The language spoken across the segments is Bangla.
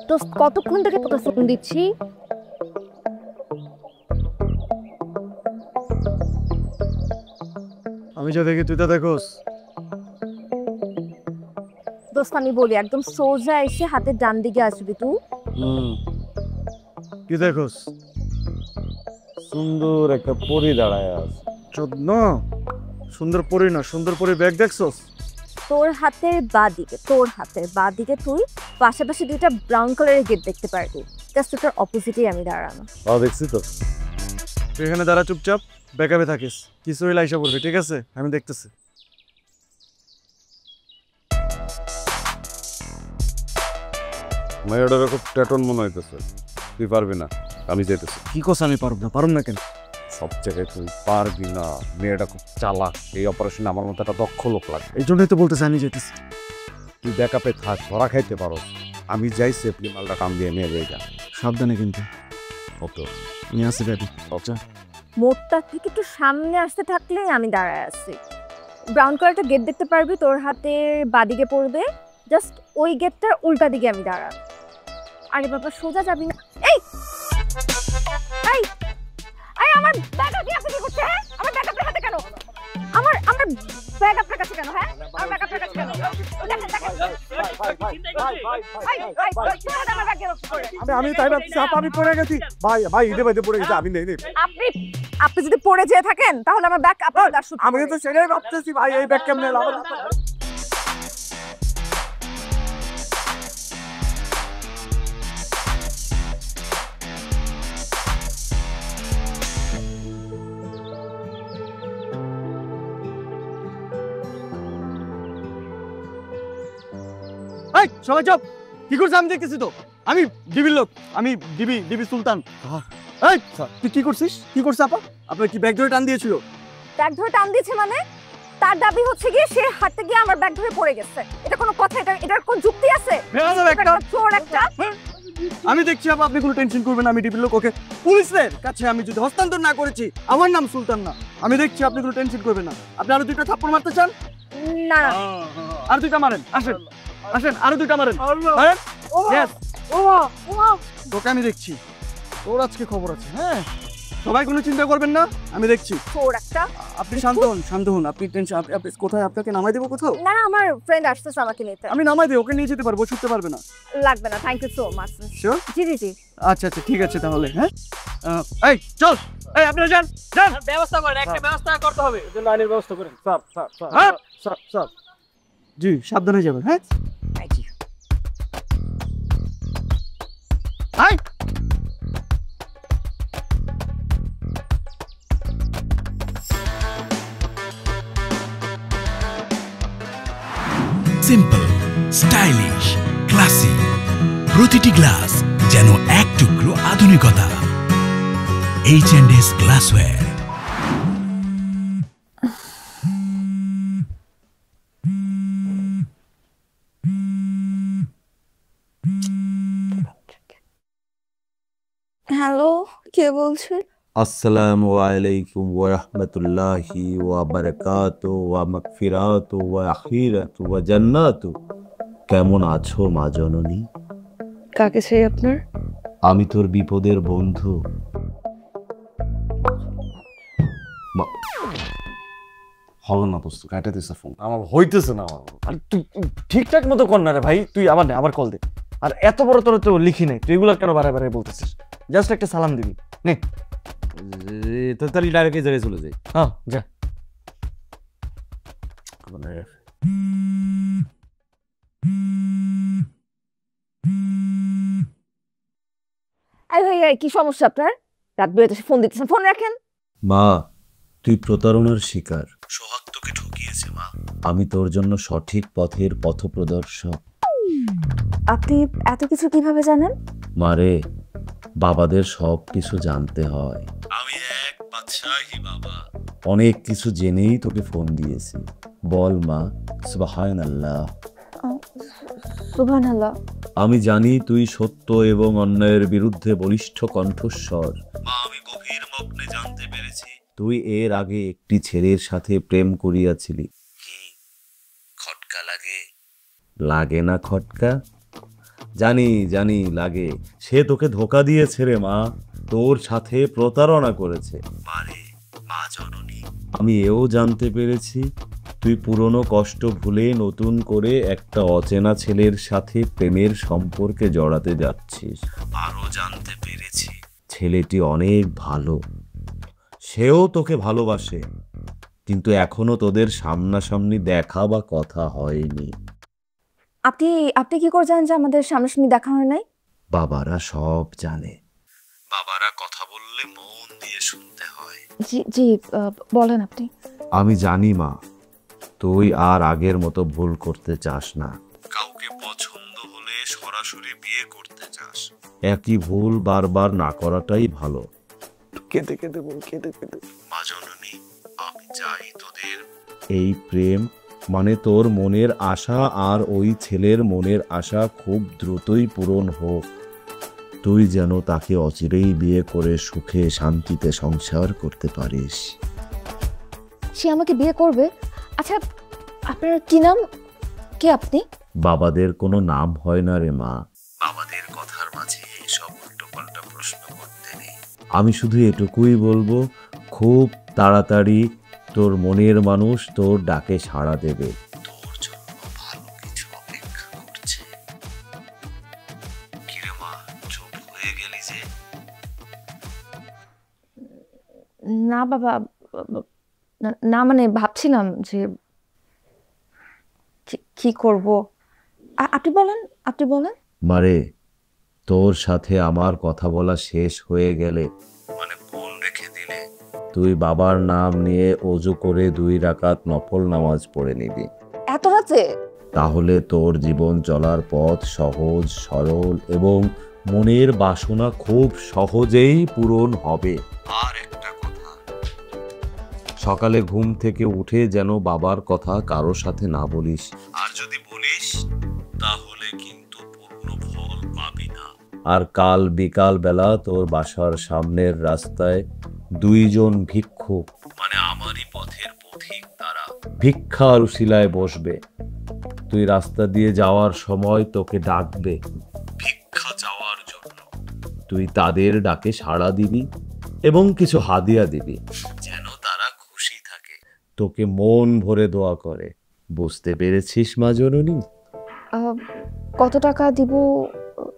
তো কতক্ষণ থেকে তোকে ফোন দিচ্ছি? আমি যা দেখি তুই তা দেখোস। দোস্ত আমি বলি, একদম সোজা এসে হাতের ডান দিকে আসবি তুই। কি দেখোস? সুন্দর একটা পরি দাঁড়ায় আছে। চোদ্দ সুন্দর পরি না, সুন্দর পরি ব্যাগ দেখছস? তোর হাতের বা দিকে তুই পাশাপাশি দুইটা ব্রাউন কালারের গেট দেখতে পারবি। জাস্ট ওটার অপোজিটেই আমি দাঁড়ানো। দেখছি তো। তুই এখানে দাঁড়া, চুপচাপ ব্যাকআপে থাকিস। কিছু হইলে আইসা পড়বি, ঠিক আছে? আমি দেখতেছি। মেয়েটার খুব ট্যাটন মনে হইতেছে। তুই পারবি না, আমি যেতেছি। কি কস আমি পারব না কেন? সব জায়গায় তুই পারবি না। মেয়েটা খুব চালাক। এই অপারেশনে আমার মতো একটা দক্ষ লোক লাগবে। এই জন্যই তো বলতেছি আমি যেতেছি। তুই ব্যাকআপে থাক, ধরা খাইতে পারো। আমি যাই সেফলি মালটা কাম দিয়ে নিয়ে যাই। সাবধানে কিন্তু। ওকে, নিয়ে আসি ব্যাবি। আচ্ছা, মোড়টা থেকে একটু সামনে আসতে থাকলে আমি দাঁড়ায় আছি। ব্রাউন কালারটা গেট দেখতে পারবি, তোর হাতের বাদিকে পড়বে। জাস্ট ওই গেটটার উল্টা দিকে আমি দাঁড়াবো। আরে বাবা, সোজা যাবি না। এই এই এই আমার ব্যাগ কি আপনি কি করছেন? হ্যাঁ, আমার ব্যাগ আপনার হাতে কেন? আমার ব্যাগ আপনার কাছে কেন? হ্যাঁ, আমার ব্যাগ আপনার কাছে কেন? আমি তাই ভাবছি আমি পড়ে গেছি। ভাই ইদে বাইতে পড়ে গেছি। আমি নেই। আপনি যদি পড়ে যেয়ে থাকেন তাহলে আমার ব্যাগ আপনার কাছে। আমি তো সেটাই ভাবতেছি ভাই, এই ব্যাগ কেমনে এলো? এই সবাই চুপ। কি করছ? আমি দেখতেছি তো। আমি ডিবির লোক, আমি ডিবি সুলতান। এই তুই কি করছিস? কি করছ আপা? আপনার কি ব্যাগ ধরে টান দিয়েছিল? ব্যাগ ধরে টান দিয়েছে মানে? তার দাবি হচ্ছে গিয়ে সে হাঁটতে গিয়ে আমার ব্যাগ ধরে পড়ে গেছে। এটা কোনো কথা? এটার কোন যুক্তি আছে? চোর একটা। আমি দেখছি আপা, আপনি কোনো টেনশন করবেন না। আমি ডিবির লোক, ওকে পুলিশের কাছে আমি যদি হস্তান্তর না করেছি, আমার নাম সুলতান না। আমি দেখছি, আপনি কোনো টেনশন করবেন না। আপনি আরো দুইটা থাপ্পড় মারতে চান? না না, আর দুইটা মারেন। আসেন আরো দুইটা মারেন। তোকে আমি দেখছি, তোর আজকে খবর আছে। হ্যাঁ, সবাই কোনো চিন্তা করবেন না, আমি দেখছি। চোর একটা। আপনি শান্ত হন। আপনি টেনশন, আপনি কোথায়? আপনাকে নামাই দেবো কোথাও? না না, আমার ফ্রেন্ড আসতেছে আমাকে নিতে। আমি নামাই দেই, ওকে নিয়ে যেতে পারবো, ছুটতে পারবে না। লাগবে না, thank you so much. Sure? জি। আচ্ছা ঠিক আছে তাহলে। হ্যাঁ, এই চল, এই আপনারা যান। ব্যবস্থা করেন, একটা ব্যবস্থা করতে হবে। এজন্য আইনের ব্যবস্থা করেন। স্যার। জি, সাবধানে যাবেন। হ্যাঁ, হাই। সিম্পল, স্টাইলিশ, ক্লাসি, প্রতিটি গ্লাস যেন এক টুকরো আধুনিকতা। H&S glassware. হ্যালো, কে বলছেন? আসসালামু আলাইকুম ওয়া রাহমাতুল্লাহি ওয়া বারাকাতুহু ওয়া মাগফিরাতুহু ওয়া আখিরাতুহু ওয়া জান্নাতুহু। কেমন আছো মা জননী? কাকে চাই আপনার? আমি তোর বিপদের বন্ধু। হলো না দোস্ত, কাটা দিছে ফোন। আমার হইতেছে না। আর তুই ঠিকঠাক মতো কর না রে ভাই। তুই আবার কল দে। আর এত বড় তোর তো লিখি নাই, তুই এগুলো কেন বারে বলতেছিস? জাস্ট একটা সালাম দিবি নে। তাহলে ডাইরেক্ট এই জায়গায় চলে যাই। হ্যাঁ যা। কি সমস্যা আপনার? রাত বেরোতে ফোন দিতেছেন, ফোন রাখেন। মা, তুই প্রতারণার শিকার। সোহাগ তোকে ঠকিয়েছে মা। আমি তোর জন্য সঠিক পথের পথপ্রদর্শক। আপনি এত কিছু কিভাবে জানেন? মারে, বাবাদের সব কিছু জানতে হয়। আমি এক বাদশাহী বাবা। অনেক কিছু জেনেই তোকে ফোন দিয়েছি। বল মা, সুবহানাল্লাহ। সুবহানাল্লাহ। আমি জানি তুই সত্য এবং অন্যায়ের বিরুদ্ধে বলিষ্ঠ কণ্ঠস্বর। মা, আমি গভীর মগ্নে জানতে পেরেছি তুই এর আগে একটি ছেলের সাথে প্রেম করিয়াছিলি। কি লাগে না খটকা? জানি জানি লাগে। সে তোকে ধোকা দিয়েছে রে মা, তোর সাথে প্রতারণা করেছে। মারে মা জননী, আমি এও জানতে পেরেছি তুই পুরনো কষ্ট ভুলে নতুন করে একটা অচেনা ছেলের সাথে প্রেমের সম্পর্কে জড়াতে যাচ্ছিস। আরো জানতে পেরেছি ছেলেটি অনেক ভালো, সেও তোকে ভালোবাসে, কিন্তু এখনো তোদের সামনাসামনি দেখা বা কথা হয়নি। আপনি আপনি কি করে জানেন যে আমাদের সামনাসামনি দেখা হয় নাই? বাবারা সব জানে। বাবারা কথা বললে মন দিয়ে শুনতে হয়। জি জি, বলেন আপনি। আমি জানি মা, তুই আর আগের মতো ভুল করতে চাস না। কাউকে পছন্দ হলে সরাসরি বিয়ে করতে চাস। একই ভুল বারবার না করাটাই ভালো। কেঁদে কেঁদে বল, কেঁদে কেঁদে। মা জননী, আমি চাই তোদের এই প্রেম মানে তোর মনের আশা আর ওই ছেলের মনের আশা খুব দ্রুতই পূরণ হোক। তুই যেন তাকে অচিরেই বিয়ে করে সুখে শান্তিতে সংসার করতে পারিস। সে আমাকে বিয়ে করবে? আচ্ছা, আপনার কি নাম? কে আপনি? বাবাদের কোনো নাম হয় না রে মা, বাবাদের কথার মাঝে এসব উল্টোপাল্টা প্রশ্ন করতে নেই। আমি শুধু এটুকুই বলবো, খুব তাড়াতাড়ি তোর মনের মানুষ তোর ডাকে সাড়া দেবে। তোর জন্য ভালো কিছু অপেক্ষা করছে। কিরে মা, চুপ হয়ে গেলি যে? না বাবা, না মানে ভাবছিলাম যে কি করব। আপনি বলেন, আপনি বলেন। মারে, তোর সাথে আমার কথা বলা শেষ হয়ে গেলে মানে ফোন রেখে দিলে তুই বাবার নাম নিয়ে ওযু করে 2 রাকাত নফল নামাজ পড়ে নিবি। এত রাতে? তাহলে তোর জীবন চলার পথ সহজ সরল এবং মনের বাসনা খুব সহজেই পূরণ হবে। আর একটা কথা, সকালে ঘুম থেকে উঠে যেন বাবার কথা কারো সাথে না বলিস, আর যদি বলিস তাহলে কিন্তু পূর্ণ ফল পাবি না। আর কাল বিকাল বেলা তোর বাসার সামনের রাস্তায় 2 জন ভিক্ষুক মানে আমারই পথের পথিক তারা ভিক্ষার উশিলায় বসবে। তুই রাস্তা দিয়ে যাওয়ার সময় তোকে ডাকবে ভিক্ষা চাওয়ার জন্য। তুই তাদের ডাকে সাড়া দিবি এবং কিছু হাদিয়া দিবি, যেন তারা খুশি থাকে, তোকে মন ভরে দোয়া করে। বুঝতে পেরেছিস মা জননী? কত টাকা দিব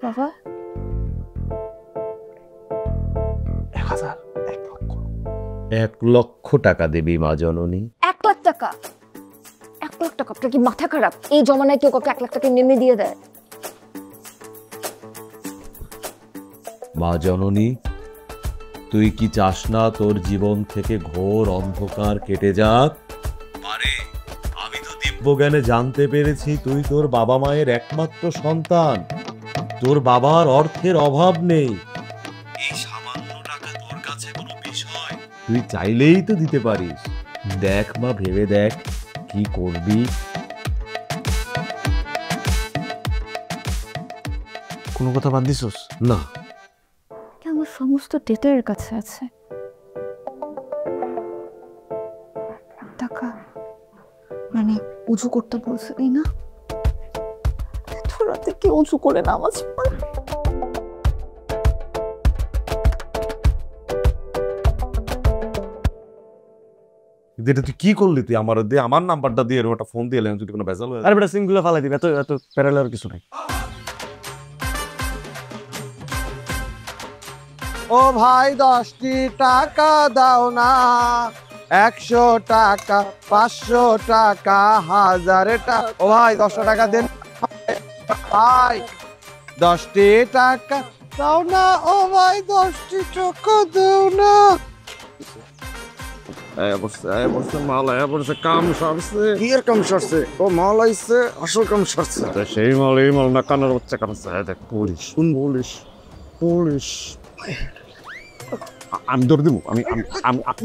বাবা? 1000, 1 লক্ষ। 1 লক্ষ টাকা দিবি মা জননী। 1 লাখ টাকা? 1 লাখ টাকা? আপনার কি মাথা খারাপ? এই জমানায় কেউ কাউকে 1 লাখ টাকা নেমে দিয়ে দেয়? মা জননী, তুই কি চাস না তোর জীবন থেকে ঘোর অন্ধকার কেটে যাক? আরে আমি তো দিব্যজ্ঞানে জানতে পেরেছি তুই তোর বাবা মায়ের একমাত্র সন্তান। তোর বাবার অর্থের অভাব নেই। এই সামান্য টাকা তোর কাছে কোনো বিষয়? তুই চাইলেই তো দিতে পারিস। দেখ মা, ভেবে দেখ কি করবি। কোনো কথা বাদ দিছস? না, আমার সমস্ত ডেটা এর কাছে আছে। টাকা মানে উজু করতে বলছিলি না? এত রাতে কি উজু করে নামাজ পড়ে? এটা তুই কি করলি? তুই আমার দিয়ে আমার নাম্বারটা দিয়ে এরকম একটা ফোন দিয়ে এলেন, যদি কোনো ভেজাল হয়ে আরে বেটা, সিমগুলো ফালাই দিবি, এত প্যারালার কিছু নাই। ও ভাই 10টি টাকা দাও না, 100 টাকা, 500 টাকা, 1000 টাকা। ও ভাই 10 টাকা দেন ভাই, 10টি টাকা দাও না। ও ভাই 10টি টাকা দাও না। কাম সরছে। কি এর কাম সরছে? ও মাল আইছে, আসল কাম সরছে। সেই মাল, এই মাল না, কানের বাচ্চা কানছে। দেখ পুলিশ, পুলিশ, পুলিশ। আমি ধরে দিব। আমি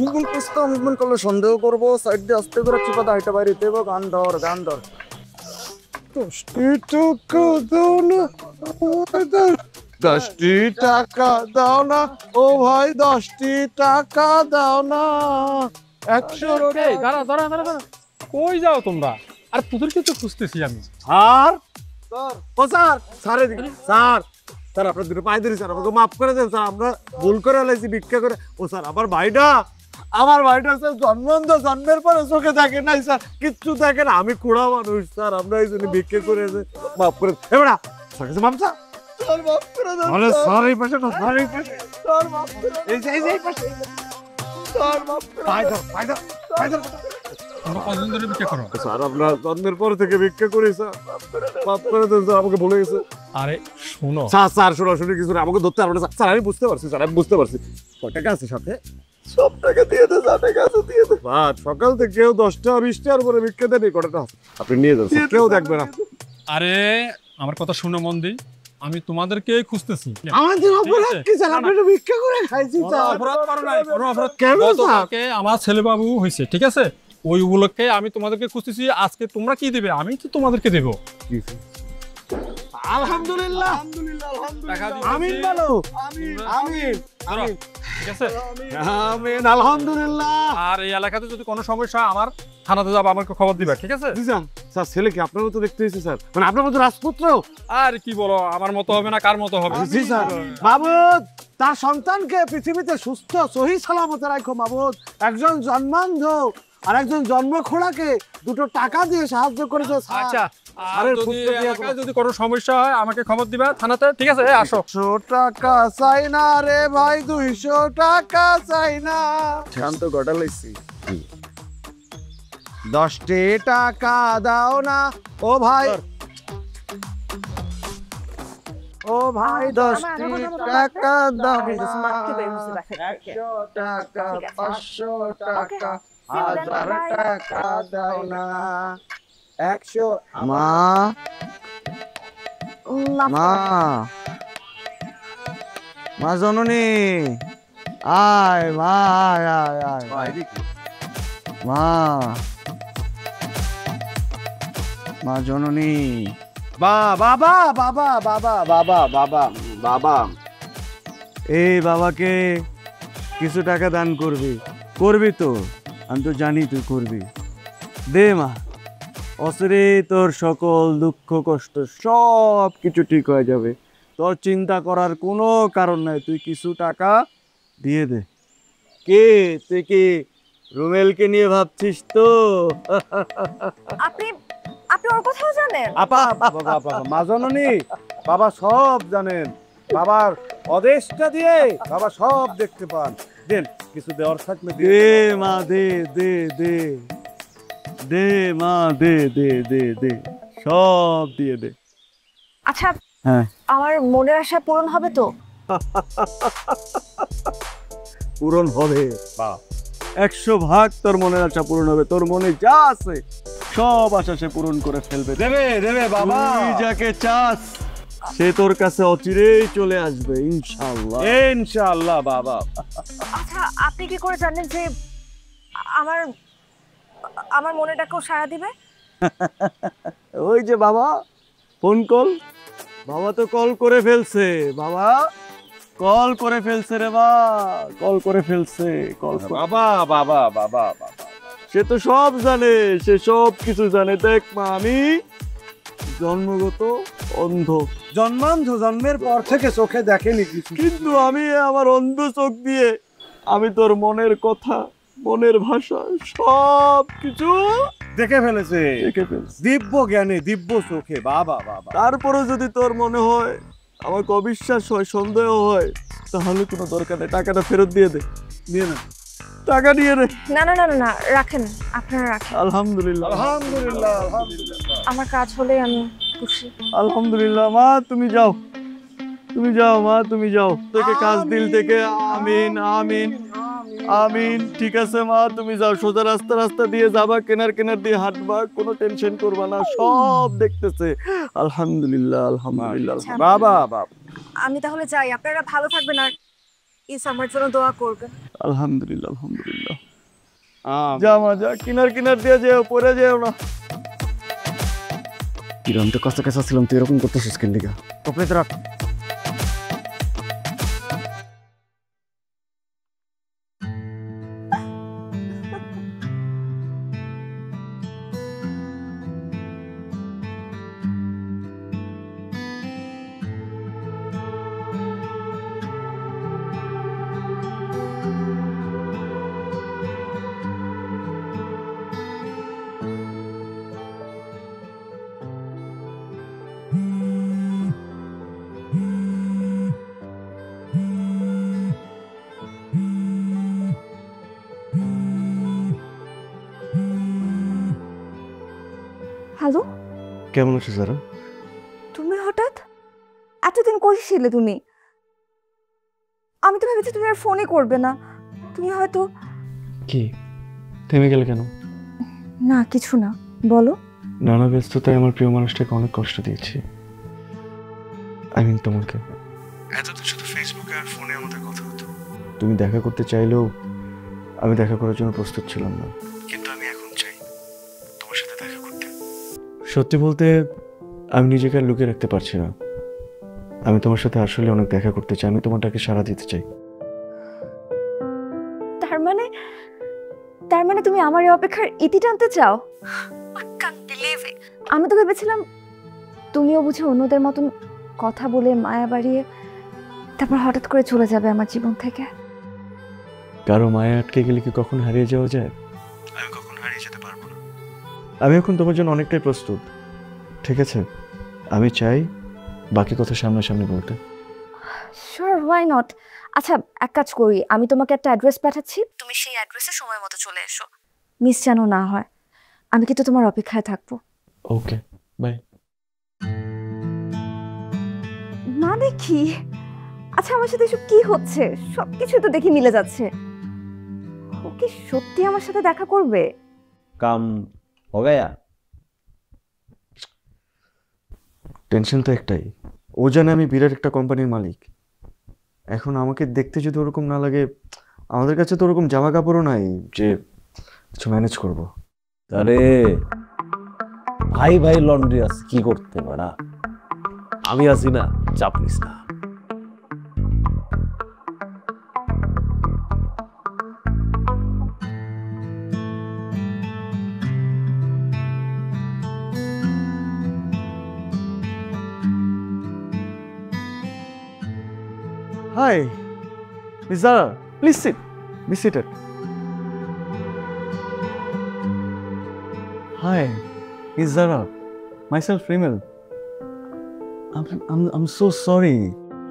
মুভমেন্ট করলে সন্দেহ করবো। সাইড দিয়ে আস্তে করে চিপা দাইটা বাইরে দেবো। গান ধর, গান ধর। 10টি টাকা দাও না, 10টি টাকা দাও না। ও ভাই 10টি টাকা দাও না। 100 দাঁড়া, কই যাও তোমরা? আর তোদেরকে তো খুঁজতেছি আমি। স্যার ও স্যার স্যার স্যার স্যার আপনার দুটো পায়ে ধরি স্যার, আমাকে মাফ করে দেন স্যার, আমরা ভুল করে লাইছি ভিক্ষা করে। ও স্যার আমার ভাইটা স্যার জন্মের পরে চোখে দেখে নাই স্যার, কিচ্ছু দেখে না, আমি কুড়া মানুষ স্যার, আমরা এই জন্য ভিক্ষা করে মাফ করে এবার স্যার কাছে মাপ স্যার। স্যার এই পাশে না, স্যার এই পাশে, এই পাশে তোমরা কতদিন ধরে ভিক্ষা করো? স্যার আমরা জন্মের পর থেকে ভিক্ষা করি স্যার, মাফ করে দেন স্যার, আমাকে ভুলে গেছে। আরে শোনো স্যার শোনাশুনি কিছু না, আমাকে ধরতে পারবে না স্যার, আমি বুঝতে পারছি স্যার, আমি বুঝতে পারছি। কয় টাকা আছে সাথে? সব টাকা দিয়ে দে, যা টাকা আছে দিয়ে দে। স্যার সকাল থেকে কেউ 10টা 20টার উপরে ভিক্ষা দেন, কটাটা আপনি নিয়ে যান স্যার, কেউ দেখবে না। আরে আমার কথা শুনে মন দিই, আমি তোমাদেরকে খুঁজতেছি। আমাদের অপরাধ কি স্যার? আপনি তো ভিক্ষা করে খাইছি স্যার। অপরাধ করো নাই, কোনো অপরাধ কেন স্যার? গতকালকে আমার ছেলে বাবু হয়েছে, ঠিক আছে, ওই উপলক্ষে আমি তোমাদেরকে খুঁজতেছি। আজকে তোমরা কি দিবে? আমি তো তোমাদেরকে দেবো। আলহামদুলিল্লাহ, টাকা দিবে। আমিন বলো, আমিন ধরো, ঠিক আছে। আমিন আলহামদুলিল্লাহ। আর এই এলাকাতে যদি কোনো সমস্যা হয় আমার থানাতে যাবো, আমাকে খবর দিবা, ঠিক আছে? জি স্যার। স্যার ছেলে কি আপনার মতো দেখতে হয়েছে স্যার? মানে আপনার মতো রাজপুত্র? আর কি বলো, আমার মতো হবে না কার মতো হবে? জি স্যার। মাবুদ তার সন্তানকে পৃথিবীতে সুস্থ সহি সালামতে রাখো মাবুদ। একজন জন্মান্ধ আর একজন জন্মখোড়াকে দুটো টাকা দিয়ে সাহায্য করেছে স্যার। আচ্ছা, আর আরে যদি পুত্র দিয়ে এলাকায় যদি কোনো সমস্যা হয় আমাকে খবর দিবা থানাতে, ঠিক আছে? আসো। 100 টাকা চাই না রে ভাই, 200 টাকা চাই না। শান্ত গটা লইছি। 10টি টাকা দাও না ও ভাই, ও ভাই 10টি টাকা দাও না। 100 টাকা 500 টাকা 1000 টাকা দাও না। 100 মা মা মা জননী আয়, মা আয় আয় আয় মা, মা জননী। বাবা বাবা বাবা বাবা বাবা বাবা, এই বাবাকে কিছু টাকা দান করবি, করবি তো, আমি তো জানি তুই করবি। দে মা, অসরে তোর সকল দুঃখ কষ্ট সব কিছু ঠিক হয়ে যাবে, তোর চিন্তা করার কোনো কারণ নাই, তুই কিছু টাকা দিয়ে দে। কে তুই কি রুমেলকে নিয়ে ভাবছিস তো? আপনি আপনি ওর কথাও জানেন? আপা মা জননী, বাবা সব জানেন, বাবার অদেশটা দিয়ে বাবা সব দেখতে পান। দেন কিছু দেওয়ার থাকলে দে মা, দে দে দে দে মা, দে দে দে দে, সব দিয়ে দে। আচ্ছা, হ্যাঁ আমার মনের আশা পূরণ হবে তো? পূরণ হবে, 100 ভাগ তোর মনের আশা পূরণ হবে, তোর মনে যা আছে সব আশা সে পূরণ করে ফেলবে। দেবে দেবে বাবা, তুই যাকে চাস সে তোর কাছে অচিরেই চলে আসবে ইনশাআল্লাহ, ইনশাআল্লাহ বাবা। আচ্ছা, আপনি কি করে জানেন যে আমার আমার মনে ডাকেও সাড়া দিবে? ওই যে বাবা ফোন কল, বাবা তো কল করে ফেলছে, বাবা কল করে ফেলছে রে, বা কল করে ফেলছে, কল বাবা বাবা বাবা বাবা, সে তো সব জানে, সে সব কিছু জানে। দেখ মা, আমি জন্মগত অন্ধ, জন্মান্ধ, জন্মের পর থেকে চোখে দেখেনি কিছু, কিন্তু আমি আমার অন্ধ চোখ দিয়ে আমি তোর মনের কথা, মনের ভাষা সব কিছু দেখে ফেলেছে, দেখে ফেলছে দিব্য জ্ঞানে, দিব্য চোখে বাবা বাবা। তারপরেও যদি তোর মনে হয়, আমাকে অবিশ্বাস হয়, সন্দেহ হয়, তাহলে কোনো দরকার নেই, টাকাটা ফেরত দিয়ে দে, নিয়ে না, টাকা নিয়ে নে। না না না না না, রাখেন, আপনারা রাখেন। আলহামদুলিল্লাহ আলহামদুলিল্লাহ আলহামদুলিল্লাহ, আমার কাজ হলে আমি খুশি। আলহামদুলিল্লাহ। মা তুমি যাও, তুমি যাও মা, তুমি যাও, থেকে কাজ দিল থেকে, আমিন আমিন আমিন। ঠিক আছে মা, তুমি যাও, সোজা রাস্তা রাস্তা দিয়ে যাবা, কেনার কেনার দিয়ে হাঁটবা, কোনো টেনশন করবা না, সব দেখতেছে। আলহামদুলিল্লাহ আলহামদুলিল্লাহ বাবা বাবা। আমি তাহলে যাই, আপনারা ভালো থাকবেন আর ইস আমার জন্য দোয়া করবেন। আলহামদুলিল্লাহ আলহামদুলিল্লাহ। যা মা যা, কিনার কিনার দিয়ে যেও, পরে যেও না। কিরম তো কাছে কাছে ছিলাম, তুই এরকম করতেছিস কেন লিগা? ওকে তো রাখ। হ্যালো, কেমন আছো যারা? তুমি হঠাৎ এতদিন কই ছিলে তুমি? আমি তো ভেবেছি তুমি আর ফোনই করবে না। তুমি হয়তো কি থেমে গেলে কেন? না, কিছু না, বলো। নানা ব্যস্ততায় আমার প্রিয় মানুষটাকে অনেক কষ্ট দিয়েছি। তোমাকে এতদিন শুধু ফেসবুকে আর ফোনে আমাদের কথা হতো। তুমি দেখা করতে চাইলেও আমি দেখা করার জন্য প্রস্তুত ছিলাম না, কিন্তু আমি এখন চাই তোমার সাথে দেখা করতে। সত্যি বলতে আমি নিজেকে আর লুকিয়ে রাখতে পারছি না। আমি তোমার সাথে আসলে অনেক দেখা করতে চাই। আমি তোমারটাকে সাড়া দিতে চাই। তার মানে তুমি আমার এই অপেক্ষার ইতি টানতে চাও? আমি তো ভেবেছিলাম তুমিও বুঝে অন্যদের মতন কথা বলে মায়া বাড়িয়ে তারপর হঠাৎ করে চলে যাবে আমার জীবন থেকে। কারো মায়া আটকে গেলে কি কখন হারিয়ে যাওয়া যায়? আমি কখন হারিয়ে যেতে পারবো না। আমি এখন তোমার জন্য অনেকটাই প্রস্তুত। ঠিক আছে, আমি চাই বাকি কথা সামনাসামনি বলতে। Sure, why not. আচ্ছা, এক কাজ করি, আমি তোমাকে একটা অ্যাড্রেস পাঠাচ্ছি, তুমি সেই অ্যাড্রেসে সময় মতো চলে এসো। মিস যেন না হয়। আমি কিন্তু তোমার অপেক্ষায় থাকবো। ওকে, বাই। মানে কি? আচ্ছা, আমার সাথে এসব কি হচ্ছে? সবকিছু তো দেখি মিলে যাচ্ছে। ও কি সত্যি আমার সাথে দেখা করবে? কাম হো গয়া। টেনশন তো একটাই, ও জানে আমি বিরাট একটা কোম্পানির মালিক। এখন আমাকে দেখতে যদি ওরকম না লাগে, আমাদের কাছে তো ওরকম জামা কাপড়ও নাই যে কিছু ম্যানেজ করব। আরে ভাই ভাই লন্ড্রি আছে, কি করতে পারা? আমি আছি না, চাপ নিস না। Hi, Miss Zara. Please sit. Be seated. Hi, Miss Zara. Myself, Rimel. I'm so sorry.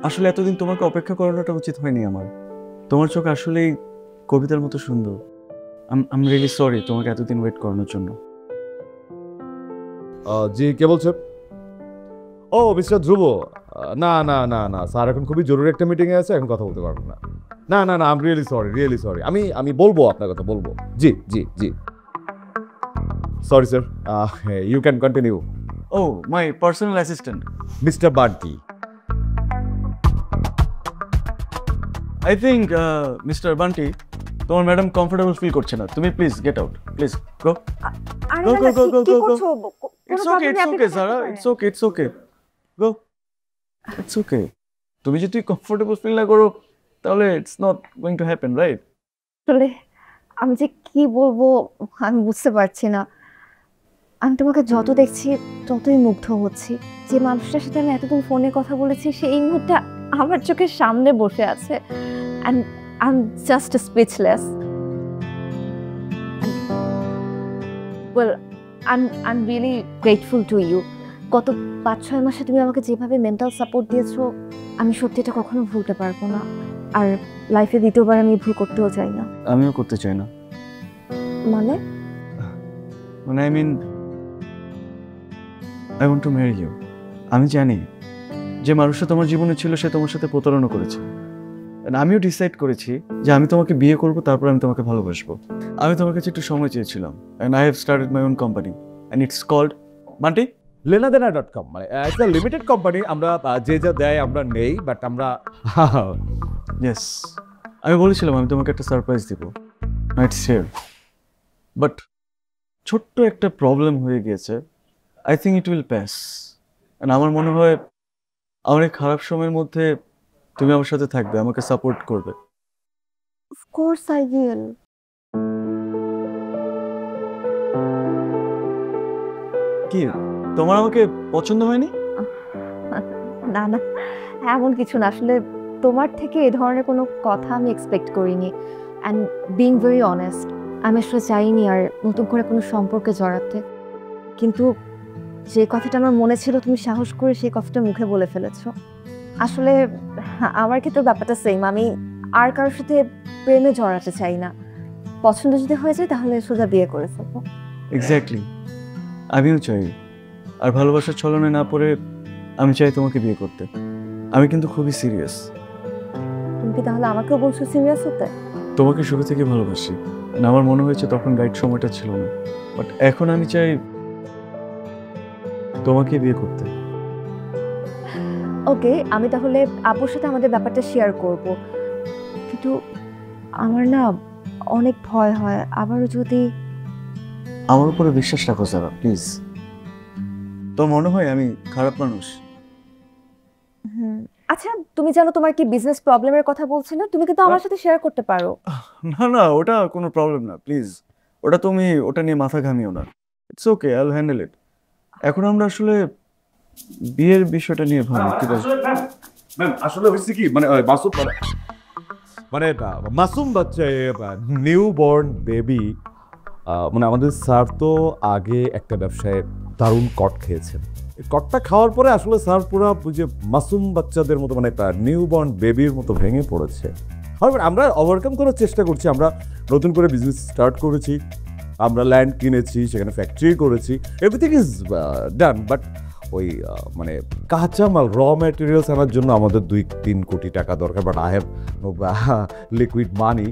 আসলে এতদিন তোমাকে অপেক্ষা করানোটা উচিত হয়নি আমার। তোমার চোখ আসলেই কবিতার মতো সুন্দর। I'm really sorry তোমাকে এতদিন ওয়েট করানোর জন্য। জি, কে বলছো? ও মিস্টার ধ্রুব। না না না না স্যার, এখন খুবই জরুরি একটা মিটিং এ আছে, এখন কথা বলতে পারবো না। না না না, আই এম রিয়েলি সরি। আমি বলবো, আপনার কথা বলবো। জি জি জি, sorry sir. You can continue. Oh, my personal assistant. Mister Bunty. I think Mr. Bunty, তোমার ম্যাডাম কমফোর্টেবল ফিল করছে না। তুমি please get out, please go. আরে Go, না, go, না, go, কি- go, কি go, go. করছো? কোনো It's okay, problem it's নেই, আপনি okay, থাকতে Zara. পারেন। It's okay. Go. It's okay. তুমি যদি কমফোর্টেবল ফিল না করো তাহলে it's not going to happen, right? আসলে আমি যে কি বলবো আমি বুঝতে পারছি না। আমি তোমাকে যত দেখছি ততই মুগ্ধ হচ্ছি। যে মানুষটার সাথে আমি এতদিন ফোনে কথা বলেছি সে এই মুহূর্তে আমার চোখের সামনে বসে আছে। and I'm just speechless. Well, I'm really grateful to you. গত 5-6 মাসে তুমি আমাকে যেভাবে মেন্টাল সাপোর্ট দিয়েছো আমি সত্যি এটা কখনো ভুলতে পারবো না। আর লাইফে দ্বিতীয়বার আমি ভুল করতেও চাই না। আমিও করতে চাই না। মানে I mean, I want to marry you. আমি জানি যে মানুষটা তোমার জীবনে ছিল সে তোমার সাথে প্রতারণা করেছে। And আমিও ডিসাইড করেছি যে আমি তোমাকে বিয়ে করব, তারপর আমি তোমাকে ভালোবাসবো। আমি তোমার কাছে একটু সময় চেয়েছিলাম। And I have started my own company. And it's called Bunty? lenadena.com, মানে একটা লিমিটেড কোম্পানি। আমরা যে যা দেয় আমরা নেই, বাট আমরা Yes. আমি বলেছিলাম আমি তোমাকে একটা সারপ্রাইজ দিব। It's here. বাট ছোট্ট একটা প্রবলেম হয়ে গিয়েছে। I think it will pass. And আমার মনে হয় আমার এই খারাপ সময়ের মধ্যে তুমি আমার সাথে থাকবে, আমাকে সাপোর্ট করবে। of course I will. কি তোমার আমাকে পছন্দ হয়নি? না না, এমন কিছু না। আসলে তোমার থেকে এ ধরনের কোনো কথা আমি এক্সপেক্ট করিনি। অ্যান্ড বিং ভেরি অনেস্ট, আমি আসলে চাইনি আর নতুন করে কোনো সম্পর্কে জড়াতে। কিন্তু যে কথাটা আমার মনে ছিল তুমি সাহস করে সেই কথাটা মুখে বলে ফেলেছো। আসলে আমার ক্ষেত্রে ব্যাপারটা সেম। আমি আর কারোর সাথে প্রেমে জড়াতে চাই না। পছন্দ যদি হয়ে যায় তাহলে সোজা বিয়ে করে ফেলবো। এক্স্যাক্টলি। আমিও চাই, আর ভালোবাসার ছলনে না পড়ে আমি চাই তোমাকে বিয়ে করতে। আমি কিন্তু খুবই সিরিয়াস। তুমি কি তাহলে আমাকেও বলছো সিরিয়াস হতে? তোমাকে শুরু থেকে ভালোবাসি, আমার মনে হয়েছে তখন রাইট সময়টা ছিল না, বাট এখন আমি চাই তোমাকে বিয়ে করতে। ওকে, আমি তাহলে আপুর সাথে আমাদের ব্যাপারটা শেয়ার করব, কিন্তু আমার না অনেক ভয় হয় আবারও যদি। আমার উপরে বিশ্বাস রাখো সারা, প্লিজ। তো মনে হয় আমি খারাপ মানুষ? আচ্ছা, তুমি জানো তোমার কি বিজনেস প্রবলেমের কথা বলছিলে, তুমি কিন্তু আমার সাথে শেয়ার করতে পারো। না না, ওটা কোনো প্রবলেম না, প্লিজ। ওটা নিয়ে মাথা ঘামিও না। It's okay, I will handle ইট। এখন আমরা আসলে বিয়ের বিষয়টা নিয়ে ভাবি। ঠিক আছে ম্যাম, আসলে হয়েছে কি মানে মাসুম মানে মাসুম বাচ্চা, নিউ বর্ন বেবি, মানে আমাদের স্যার তো আগে একটা ব্যবসায় দারুণ কট খেয়েছেন। কটটা খাওয়ার পরে আসলে স্যার পুরো যে মাসুম বাচ্চাদের মতো মানে একটা নিউ বর্ন বেবির মতো ভেঙে পড়েছে। আমরা ওভারকাম করার চেষ্টা করছি। আমরা নতুন করে বিজনেস স্টার্ট করেছি, আমরা ল্যান্ড কিনেছি, সেখানে ফ্যাক্টরি করেছি, এভরিথিং ইজ ডান। বাট ওই মানে কাঁচামাল র ম্যাটেরিয়ালস আনার জন্য আমাদের 2-3 কোটি টাকা দরকার। But I have no liquid money.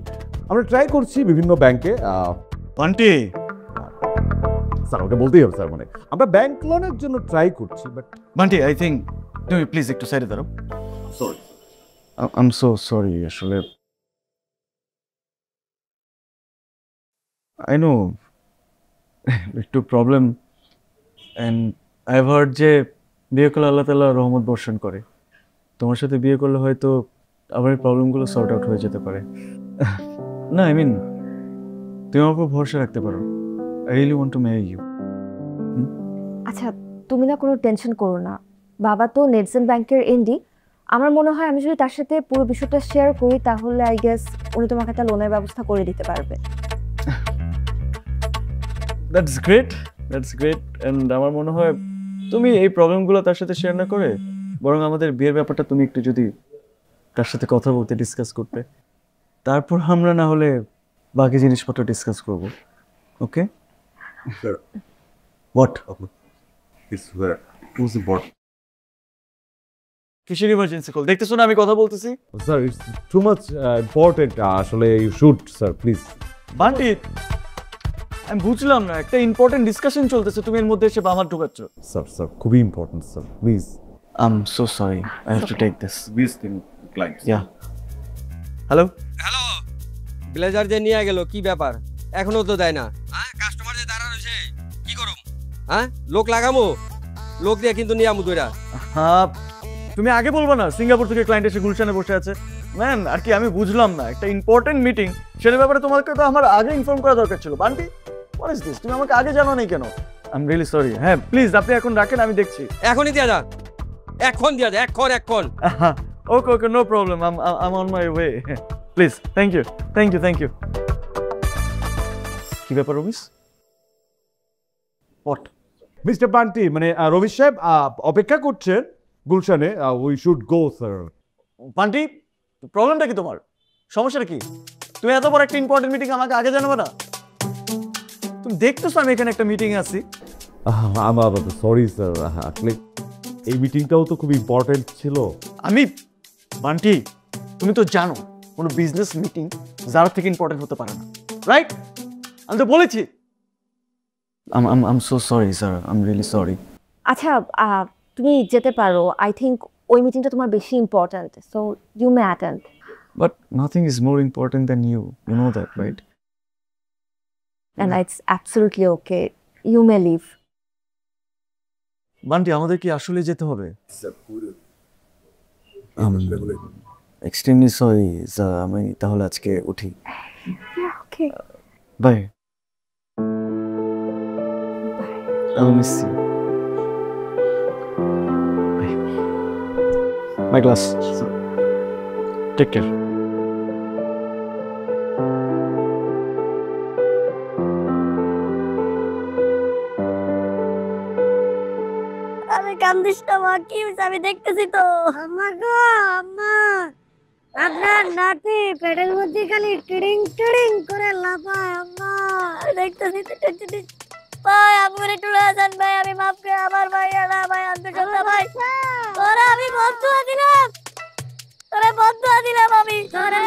আমরা ট্রাই করছি বিভিন্ন ব্যাংকে। আন্টি, স্যার ওকে বলতেই হবে স্যার, মানে আমরা ব্যাংক লোনের জন্য ট্রাই করছি। বাট বান্টি, আই থিঙ্ক তুমি প্লিজ একটু সাইডে দাঁড়াও। Sorry, I am so sorry. আসলে আই নো একটু problem, and I have heard যে বিয়ে করলে আল্লাহ তাআলা রহমত বর্ষণ করে। তোমার সাথে বিয়ে করলে হয়তো আবার এই প্রবলেমগুলো সর্ট আউট হয়ে যেতে পারে। না, আই মিন তুমি আমার উপর ভরসা রাখতে পারো। I really want to marry you. আচ্ছা, তুমি না কোনো টেনশন করো না, বাবা তো নেটসেন ব্যাংকের এমডি। আমার মনে হয় আমি যদি তার সাথে পুরো বিষয়টা শেয়ার করি তাহলে আই গেস উনি তোমাকে একটা লোনের ব্যবস্থা করে দিতে পারবে। That's great, that's great. And আমার মনে হয় তুমি এই প্রবলেমগুলো তার সাথে শেয়ার না করে বরং আমাদের বিয়ের ব্যাপারটা তুমি একটু যদি তার সাথে কথা বলতে, ডিসকাস করতে, তারপর আমরা না হলে বাকি জিনিসপত্র ডিসকাস করব। Okay? Sir what? who's important? কিসের ইমার্জেন্সি কল? দেখতেছো না আমি কথা বলতেছি? Sir it's too much important, আসলে you should sir please. Bunty, আমি বুঝলাম না, একটা ইম্পর্টেন্ট ডিসকাশন চলতেছে, তুমি এর মধ্যে এসে বামার ঢুকাচ্ছ। স্যার খুবই important sir, please. I am so sorry, I have to take this. Visiting client. Yeah, hello. Hello, blazer যে নিয়ে গেল, কি ব্যাপার? এখনো তো দেয় না। হ্যাঁ, কাস্টমার যে দাঁড়া রয়েছে, কি করুম? হ্যাঁ, লোক লাগামো, লোক দিয়ে কিন্তু নিয়ে আমু দইরা। হ্যাঁ, তুমি আগে বলবো না সিঙ্গাপুর থেকে ক্লায়েন্ট এসে গুলশানে বসে আছে? ম্যান, আর কি আমি বুঝলাম না, একটা ইম্পর্টেন্ট মিটিং, সেটার ব্যাপারে তোমাকে তো আমার আগে ইনফর্ম করা দরকার ছিল। Bunty, what is this? তুমি আমাকে আগে জানো নাই কেন? I am really sorry. হ্যাঁ প্লিজ, আপনি এখন রাখেন, আমি দেখছি। এখনই দিয়া যা, এখন দিয়া যা, এখন। Okay okay, no problem, I am on my way. Please, thank you, thank you, thank you. কি ব্যাপার রবিস? হোয়াট? মিস্টার বান্টি, মানে রমেশ সাহেব অপেক্ষা করছেন গুলশানে। We should go sir. Bunty, প্রবলেমটা কি তোমার? সমস্যাটা কি? তুমি এত বড় একটা ইম্পর্টেন্ট মিটিং আমাকে আগে জানাবে না? তুমি দেখতেছো আমি এখানে একটা মিটিং আছি। সরি স্যার, আসলে এই মিটিংটাও তো খুব ইম্পর্টেন্ট ছিল। বান্টি, তুমি তো জানো কোনো বিজনেস মিটিং যার থেকে ইম্পর্টেন্ট হতে পারে না, রাইট? আমি তো বলেছি। Um so sorry sir, I am really sorry. আচ্ছা, তুমি যেতে পারো। আই থিঙ্ক ওই মিটিংটা তোমার বেশি important, so you may attend. But nothing is more important than you know that, right? And it's absolutely okay, you may leave. Bunty, আমাদের কি আসলে যেতে হবে? এক্সট্রিমলি সরি স্যার, আমি তাহলে আজকে উঠি। ওকে, by. I will miss you. Bye. My class. Take care. আরে কান্দিস না মা, কি হয়েছে? আমি দেখতেছি তো। আম্মা গো, আম্মা, আপনার নাতি পেটের মধ্যে খালি টিড়িং টিড়িং করে লাফায়। আম্মা, দেখতেছি তো। ভাই আপনি একটু লয়ে যান ভাই, আমি মাফ করে আমার ভাই না ভাই আন্তর্জাতিক ভাই তোরা আমি বন্ধুয়া দিলাম, তোরে বন্ধুয়া দিলাম আমি তোরে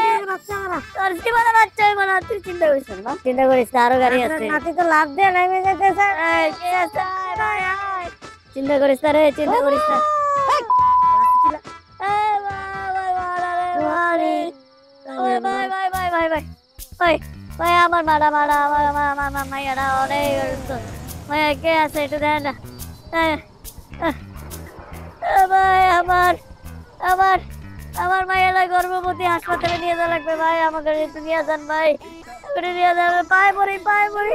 তোর জীবনে বাচ্চা হইব না, তুই চিন্তা করিস না, চিন্তা করিস না, আরো গাড়ি আছে নাতি তো লাভ দিয়ে নেমে যেতেছে, এই কে আছে ভাই আয়, চিন্তা করিস না রে, চিন্তা করিস না, ভাই আমার মারা মারা আমার মাইয়ারা অনেক ভাই কে আছে একটু দেন না ভাই, আমার আমার আমার মাইয়ারা গর্ভবতী, হাসপাতালে নিয়ে যাওয়া লাগবে ভাই, আমাকে একটু নিয়ে যান ভাই, একটু নিয়ে যান, পায়ে পড়ি পায়ে পড়ি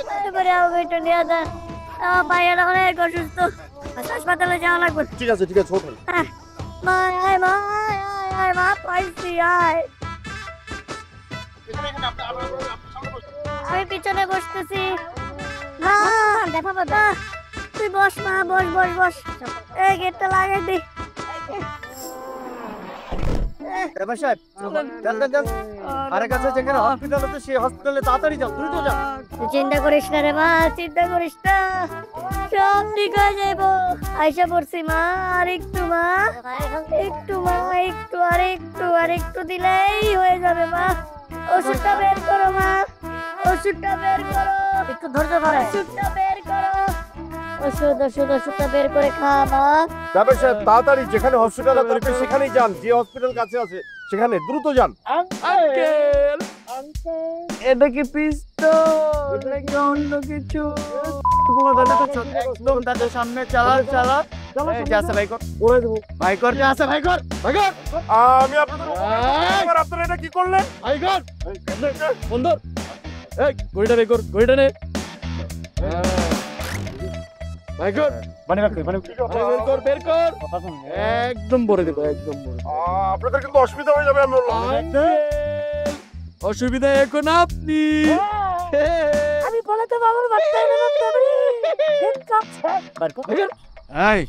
পায়ে পড়ি, আমাকে একটু নিয়ে যান, আমার মাইয়ারা অনেক অসুস্থ, হাসপাতালে যাওয়া লাগবে। ঠিক আছে ওঠেন। মাই আয় মা পাইছি আয়, আমি পিছনে বসতেছি, দেখা পাবা, তুই বস মা, বস বস বস, এই গেটটা লাগাই দি। চিন্তা করিস না রে মা, চিন্তা করিস না, সব ঠিক হয়ে যাবো, আইসা পড়ছি মা, আর একটু মা, একটু মা, একটু আর একটু দিলেই হয়ে যাবে মা, ওষুধটা বের করো মা, ওষুধটা বের করো, একটু ধৈর্য ধরে, ওষুধটা বের করো, ওষুধটা বের করে খা মা। ডাক্তার সাহেব তাড়াতাড়ি যেখানে হসপিটাল আছে সেখানেই যান, যে হসপিটাল কাছে আছে সেখানে দ্রুত যান। আঙ্কেল এটা কি পিস্তল নাকি অন্য কিছু? একদম তাদের সামনে চালা আছে ভাই কর, ভাই কর আছে ভাই কর। আমি আপনারা এটা কি করলেন? বন্ধর এই গড়িটা বের কর, গড়িটা নে ভাই কর, বের কর একদম ভরে দেবো, একদম ভরে। আপনাদের কিন্তু অসুবিধা হয়ে যাবে, আমি অসুবিধা এখন আপনি, আমি বলে তো বাবার বাচ্চা এই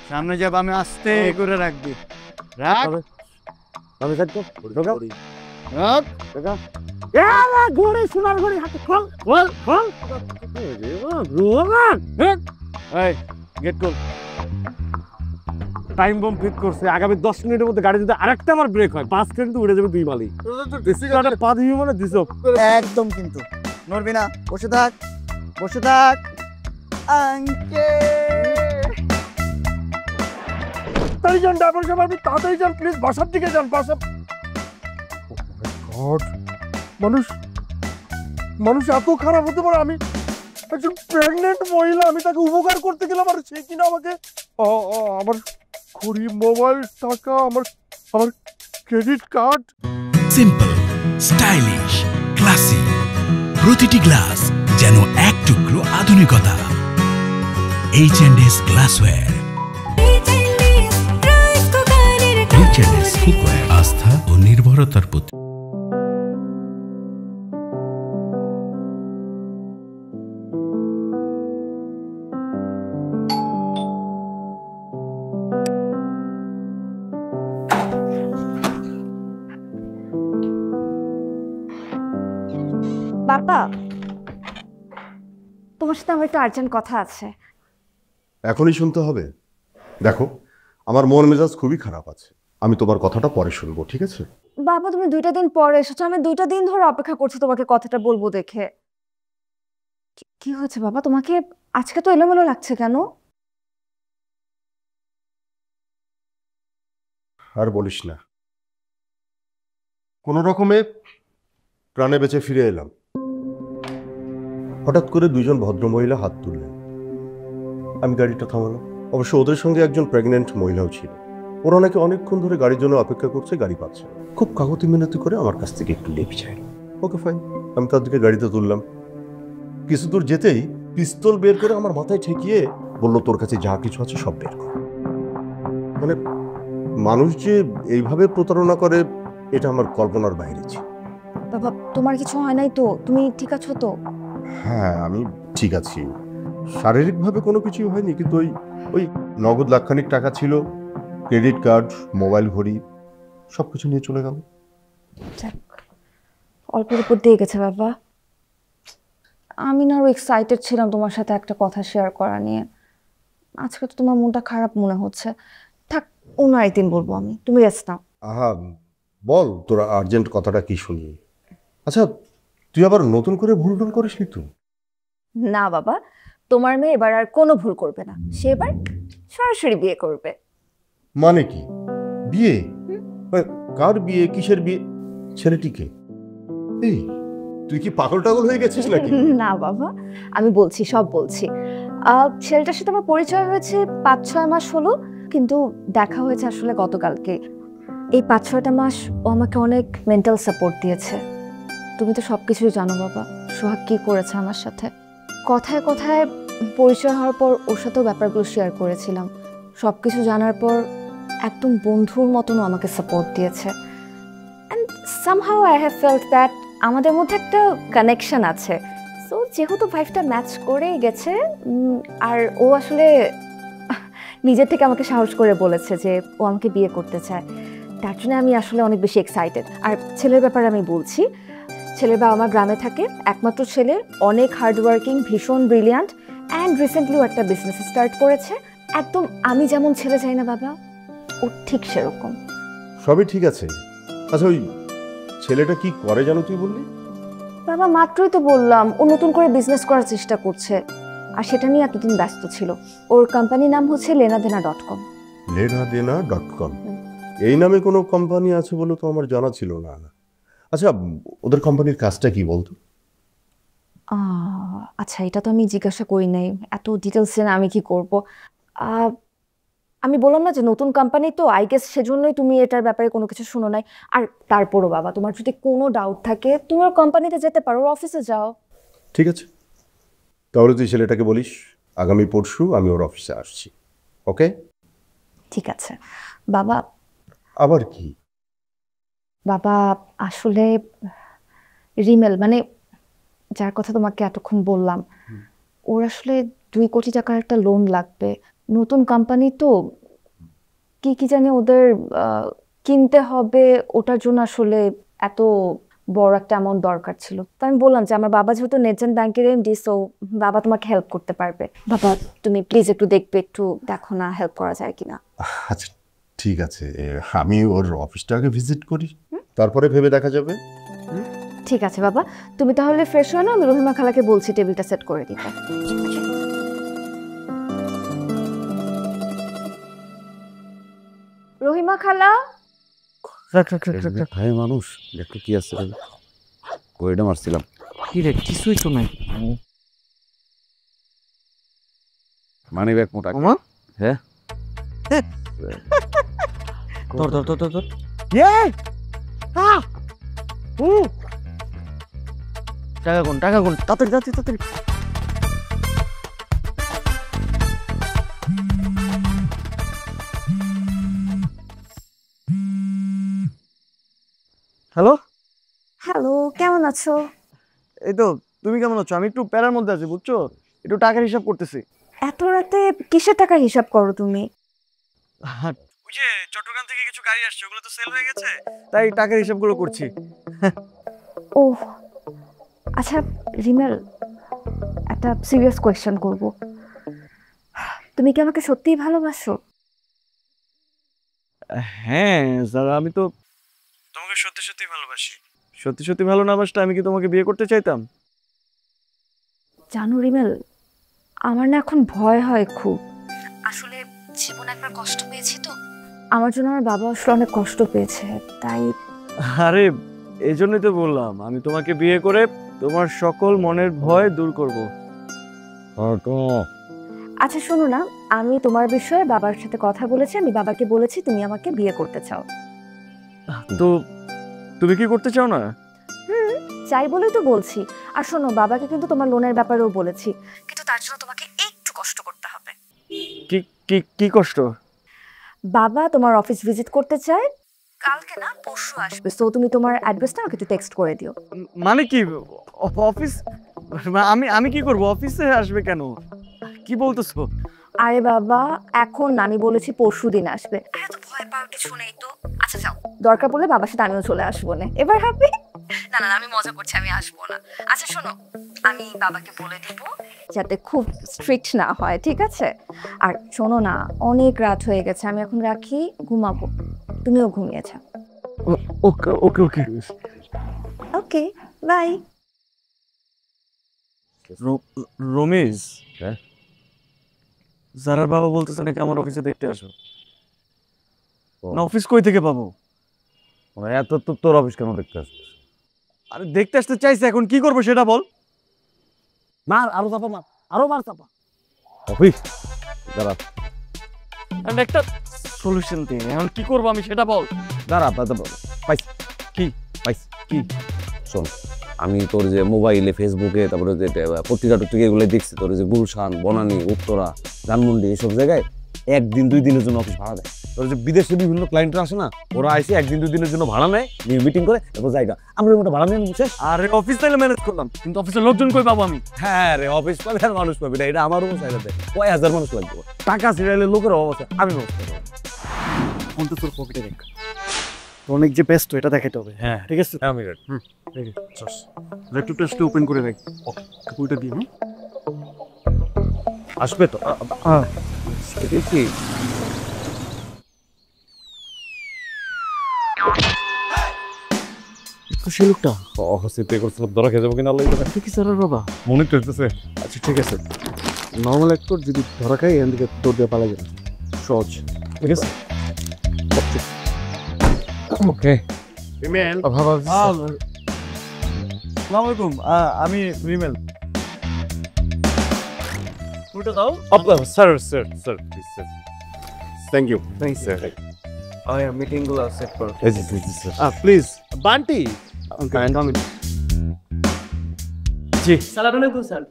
সামনে যাব, আমি আস্তে করে রাখবি, রাখ আমি থাকবো রাখ ঘরে সোনার ঘরে হাতে খোল এই গেট কর। টাইম বম ফিট করছে, আগামী 10 মিনিটের মধ্যে গাড়ি যদি আরেকটা আমার ব্রেক হয় 5 মিনিট উড়ে যাবে 2 মালি। পা দিয়ে মানে দিছো একদম কিন্তু নড়বি না, বসে থাক বসে থাক। তাড়াতাড়ি যান ড্রাইভার সাহেব, আপনি তাড়াতাড়ি যান প্লিজ, বাসার দিকে যান, বাসা। মানুষ এত খারাপ হতে পারে? আমি একজন প্রেগনেন্ট মহিলা, আমি তাকে উপকার করতে গেলাম আর সে কিনা আমাকে আমার ঘড়ি, মোবাইল, টাকা, আমার credit card. Simple, stylish, classy, প্রতিটি গ্লাস যেন এক টুকরো আধুনিকতা। H&S গ্লাসওয়্যার, H&S কুকওয়্যার, আস্থা ও নির্ভরতার প্রতীক। বাবা, তোমার সাথে আমার একটা আর্জেন্ট কথা আছে। এখনই শুনতে হবে? দেখো, আমার মন মেজাজ খুবই খারাপ আছে, আমি তোমার কথাটা পরে শুনবো, ঠিক আছে? বাবা, তুমি 2টা দিন পরে এসেছো, আমি 2টা দিন ধরে অপেক্ষা করছি তোমাকে কথাটা বলবো দেখে। কি হয়েছে বাবা, তোমাকে আজকে তো এলোমেলো লাগছে কেন? আর বলিস না, কোনো রকমে প্রাণে বেঁচে ফিরে এলাম। হঠাৎ করে 2জন ভদ্রমহিলা হাত তুললেন, আমি গাড়িটা থামালাম। অবশ্য ওদের সঙ্গে একজন প্রেগনেন্ট মহিলাও ছিল। ওরা নাকি অনেকক্ষণ ধরে গাড়ির জন্য অপেক্ষা করছে, গাড়ি পাচ্ছে না। খুব কাকতি মিনতি করে আমার কাছ থেকে একটু লেপ চাইল। ওকে ফাইন, আমি তাদেরকে গাড়িতে তুললাম। কিছু দূর যেতেই পিস্তল বের করে আমার মাথায় ঠেকিয়ে বললো, তোর কাছে যা কিছু আছে সব বের কর। মানে মানুষ যে এইভাবে প্রতারণা করে এটা আমার কল্পনার বাইরে ছিল। বাবা, তোমার কিছু হয় নাই তো? তুমি ঠিক আছো তো? হ্যাঁ, আমি ঠিক আছি, শারীরিকভাবে কোনো কিছুই হয়নি, কিন্তু ওই নগদ লাখখানিক টাকা ছিল, ক্রেডিট কার্ড, মোবাইল, ঘড়ি, সবকিছু নিয়ে চলে গেল। অল্পের উপর দিয়ে গেছে বাবা। আমি না আরো এক্সাইটেড ছিলাম তোমার সাথে একটা কথা শেয়ার করা নিয়ে। আজকে তো তোমার মনটা খারাপ মনে হচ্ছে, থাক অন্য একদিন বলবো আমি, তুমি রেস্ট নাও। আহা বল তোরা আর্জেন্ট কথাটা কি শুনি। আচ্ছা তুই আবার নতুন করে ভুল টুল করিস নি তো? না বাবা, তোমার মেয়ে এবার আর কোনো ভুল করবে না, সে এবার সরাসরি বিয়ে করবে। মানে কি বিয়ে? কার বিয়ে, কিসের বিয়ে, ছেলেটিকে? এই তুই কি পাগল টাগল হয়ে গেছিস নাকি? না বাবা, আমি বলছি, সব বলছি। ছেলেটার সাথে আমার পরিচয় হয়েছে 5-6 মাস হলো, কিন্তু দেখা হয়েছে আসলে গতকালকে। এই 5-6টা মাস ও আমাকে অনেক মেন্টাল সাপোর্ট দিয়েছে। তুমি তো সব কিছুই জানো বাবা, সোহাগ কি করেছে আমার সাথে। কথায় কথায় পরিচয় হওয়ার পর ওর সাথেও ব্যাপারগুলো শেয়ার করেছিলাম। সব কিছু জানার পর একদম বন্ধুর মতনও আমাকে সাপোর্ট দিয়েছে। And somehow I have felt that আমাদের মধ্যে একটা কানেকশন আছে। সো যেহেতু ভাইফটা ম্যাচ করে গেছে, আর ও আসলে নিজের থেকে আমাকে সাহস করে বলেছে যে ও আমাকে বিয়ে করতে চায়, তার জন্য আমি আসলে অনেক বেশি এক্সাইটেড। আর ছেলের ব্যাপারে আমি বলছি, ছেলের বাবা আমার গ্রামে থাকে, একমাত্র ছেলে, অনেক হার্ডওয়ার্কিং, ভীষণ ব্রিলিয়ান্ট, অ্যান্ড রিসেন্টলিও একটা বিজনেস স্টার্ট করেছে। একদম আমি যেমন ছেলে চাই না বাবা, ও ঠিক সেরকম। সবই ঠিক আছে। আচ্ছা ওই ছেলেটা কি করে জানো তুই বললি? বাবা মাত্রই তো বললাম, ও নতুন করে বিজনেস করার চেষ্টা করছে, আর সেটা নিয়ে এতদিন ব্যস্ত ছিল। ওর কোম্পানির নাম হচ্ছে lenadena.com। lenadena.com, এই নামে কোনো কোম্পানি আছে বলে তো আমার জানা ছিল না। আচ্ছা ওদের কোম্পানির কাজটা কি বলতো? আচ্ছা এটা তো আমি জিজ্ঞাসা করি নাই, এত ডিটেলসে না আমি কি করব। আমি বললাম না যে নতুন কোম্পানি তো, আই গেস সেজন্যই তুমি এটার ব্যাপারে কোনো কিছু শুনো নাই। আর তারপরও বাবা, তোমার যদি কোনো ডাউট থাকে তুমি ওর কোম্পানিতে যেতে পারো, ওর অফিসে যাও। ঠিক আছে, তাহলে তুই ছেলেটাকে বলিস আগামী পরশু আমি ওর অফিসে আসছি। ওকে ঠিক আছে বাবা। আবার কি? বাবা আসলে রিমেল, মানে যার কথা তোমাকে এতক্ষণ বললাম, ওর আসলে 2 কোটি টাকার একটা লোন লাগবে। নতুন কোম্পানি তো, কি কি জানি ওদের কিনতে হবে, ওটার জন্য আসলে এত বড় একটা অ্যামাউন্ট দরকার ছিল। তো আমি বললাম যে আমার বাবা যেহেতু নেটজেন ব্যাংকের এমডি, সো বাবা তোমাকে হেল্প করতে পারবে। বাবা তুমি প্লিজ একটু দেখবে, একটু দেখো না হেল্প করা যায় কিনা। আচ্ছা ঠিক আছে, আমি ওর অফিসটাকে ভিজিট করি, তারপরে ভেবে দেখা যাবে। ঠিক আছে বাবা, তুমি তাহলে ফ্রেশ হও না, আমি রহিমা খালাকে বলছি টেবিলটা সেট করে দিতে। রহিমা খালা। ভাই মানুষ দেখো কি আছে, কইটা মারছিলাম। কি রে, কিছুই তো নাই। মানি ব্যাগ মোটা। হ্যাঁ ধর ধর ধর ধর। টাকা কোন, টাকা কোন, তাড়াতাড়ি তাড়াতাড়ি তাড়াতাড়ি। হ্যালো হ্যালো, কেমন আছো? এই তো, তুমি কেমন আছো? আমি একটু প্যারার মধ্যে আছি বুঝছো, একটু টাকার হিসাব করতেছি। এত রাতে কিসের টাকার হিসাব করো তুমি? ওই যে চট্টগ্রাম থেকে কিছু গাড়ি আসছে, ওগুলো তো সেল হয়ে গেছে, তাই টাকার হিসাবগুলো করছি। ও আচ্ছা রিমেল, একটা সিরিয়াস কোয়েশ্চেন করব। তুমি কি আমাকে সত্যিই ভালোবাসো? হ্যাঁ যারা, আমি তো তোমাকে সত্যি সত্যি ভালোবাসি। সত্যি সত্যি ভালো না বাসটা আমি কি তোমাকে বিয়ে করতে চাইতাম? জানো রিমেল, আমার না এখন ভয় হয় খুব। আসলে জীবনে একবার কষ্ট পেয়েছি তো, আমার জন্য আমার বাবা আসলে অনেক কষ্ট পেয়েছে, তাই। আরে এই জন্যই তো বললাম, আমি তোমাকে বিয়ে করে তোমার সকল মনের ভয় দূর করব। আচ্ছা শোনো না, আমি তোমার বিষয়ে বাবার সাথে কথা বলেছি, আমি বাবাকে বলেছি তুমি আমাকে বিয়ে করতে চাও। তো তুমি কি করতে চাও না? চাই বলেই তো বলছি। আর শোনো, বাবাকে কিন্তু তোমার লোনের ব্যাপারেও বলেছি, কিন্তু তার জন্য তোমাকে একটু কষ্ট করতে হবে। কি কি কি কষ্ট? বাবা তোমার অফিস ভিজিট করতে চায়, কালকে না পরশু আসবে, সো তুমি তোমার অ্যাড্রেসটা আমাকে একটু টেক্সট করে দিও। মানে কি অফিস? আমি আমি কি করব? অফিসে আসবে কেন? কি বলতেছো? আরে বাবা এখন না, আমি বলেছি পরশু দিন আসবে। এত ভয় পাওয়ার কিছু নেই তো। আচ্ছা যাও, দরকার পড়লে বাবার সাথে আমিও চলে আসবো না। এবার হ্যাপি? না না আমি মজা করছি, আমি আসবো না। আচ্ছা শোনো, আমি বাবাকে বলে দিব যাতে খুব স্ট্রিক্ট না হয়, ঠিক আছে? আর শোনো না, অনেক রাত হয়ে গেছে, আমি এখন রাখি, ঘুমাবো। তুমিও ঘুমিয়ে যাও। ওকে okay okay okay, by. Ramesh, হ্যাঁ? জারার বাবা বলতেছে নাকি আমার অফিসে দেখতে আসো। না অফিস কই থেকে পাবো? এত তো তোর অফিস কেন দেখতে আসছিস? আরে দেখতে আসতে চাইছে, এখন কি করবো সেটা বল। মার, আরো চাপা মার, আরো মার চাপা। অফিস দাঁড়া And একটা সলিউশন দে, এখন কি করবো আমি সেটা বল। দাঁড়া পাইস কি পাইস কি শোন, আমি তোর যে মোবাইলে ফেসবুকে তারপরে যে পত্রিকা টত্রিকা এগুলো দেখছি, তোর যে গুলশান, বনানী, উত্তরা, ধানমন্ডি এইসব জায়গায় 1 দিন 2 দিনের জন্য অফিস ভাড়া দেয়। তোর যে বিদেশে বিভিন্ন ক্লায়েন্টরা আসে না, ওরা আইসে 1 দিন 2 দিনের জন্য ভাড়া নেয়, নিয়ে মিটিং করে এরপর জায়গা আমরা ওটা ভাড়া নিয়ে বুঝছিস। আরে অফিস তাইলে ম্যানেজ করলাম, কিন্তু অফিসের লোকজন কই পাবো আমি? হ্যাঁ রে, অফিস পাবে আর মানুষ পাবে না, এটা আমারও চাইলে দেয়। কয় হাজার মানুষ লাগবে, টাকা সিরিয়ালে লোকের অবস্থা আমি ব্যবস্থা করবো। ফোন তো তোর পকেটে দেখ, অনেক যে ব্যস্ত এটা দেখাতে হবে। হ্যাঁ ঠিক আছে, আমি রেড ল্যাপটপটা ওপেন করে দেখ, ওইটা দিয়ে আসবে তো দেখি। সে লোকটা অফিসে পে করছিলাম, ধরা খেয়ে যাবো কিনা আল্লাহ জানে। কি স্যারের বাবা? মনে করতেছে আচ্ছা ঠিক আছে, নর্মাল এক তোর যদি ধরা খাই এখান থেকে তোর দিয়ে পালা যাবে, সহজ। ঠিক আছে ওকে। রিমেল, আসসালামু আলাইকুম, আমি রিমেল। ওটা দাও। Sir sir sir please sir, thank you thanks sir. Meeting গুলো সেট করো sir. Please. Bunty come in. জি সালাম আলাইকুম স্যার।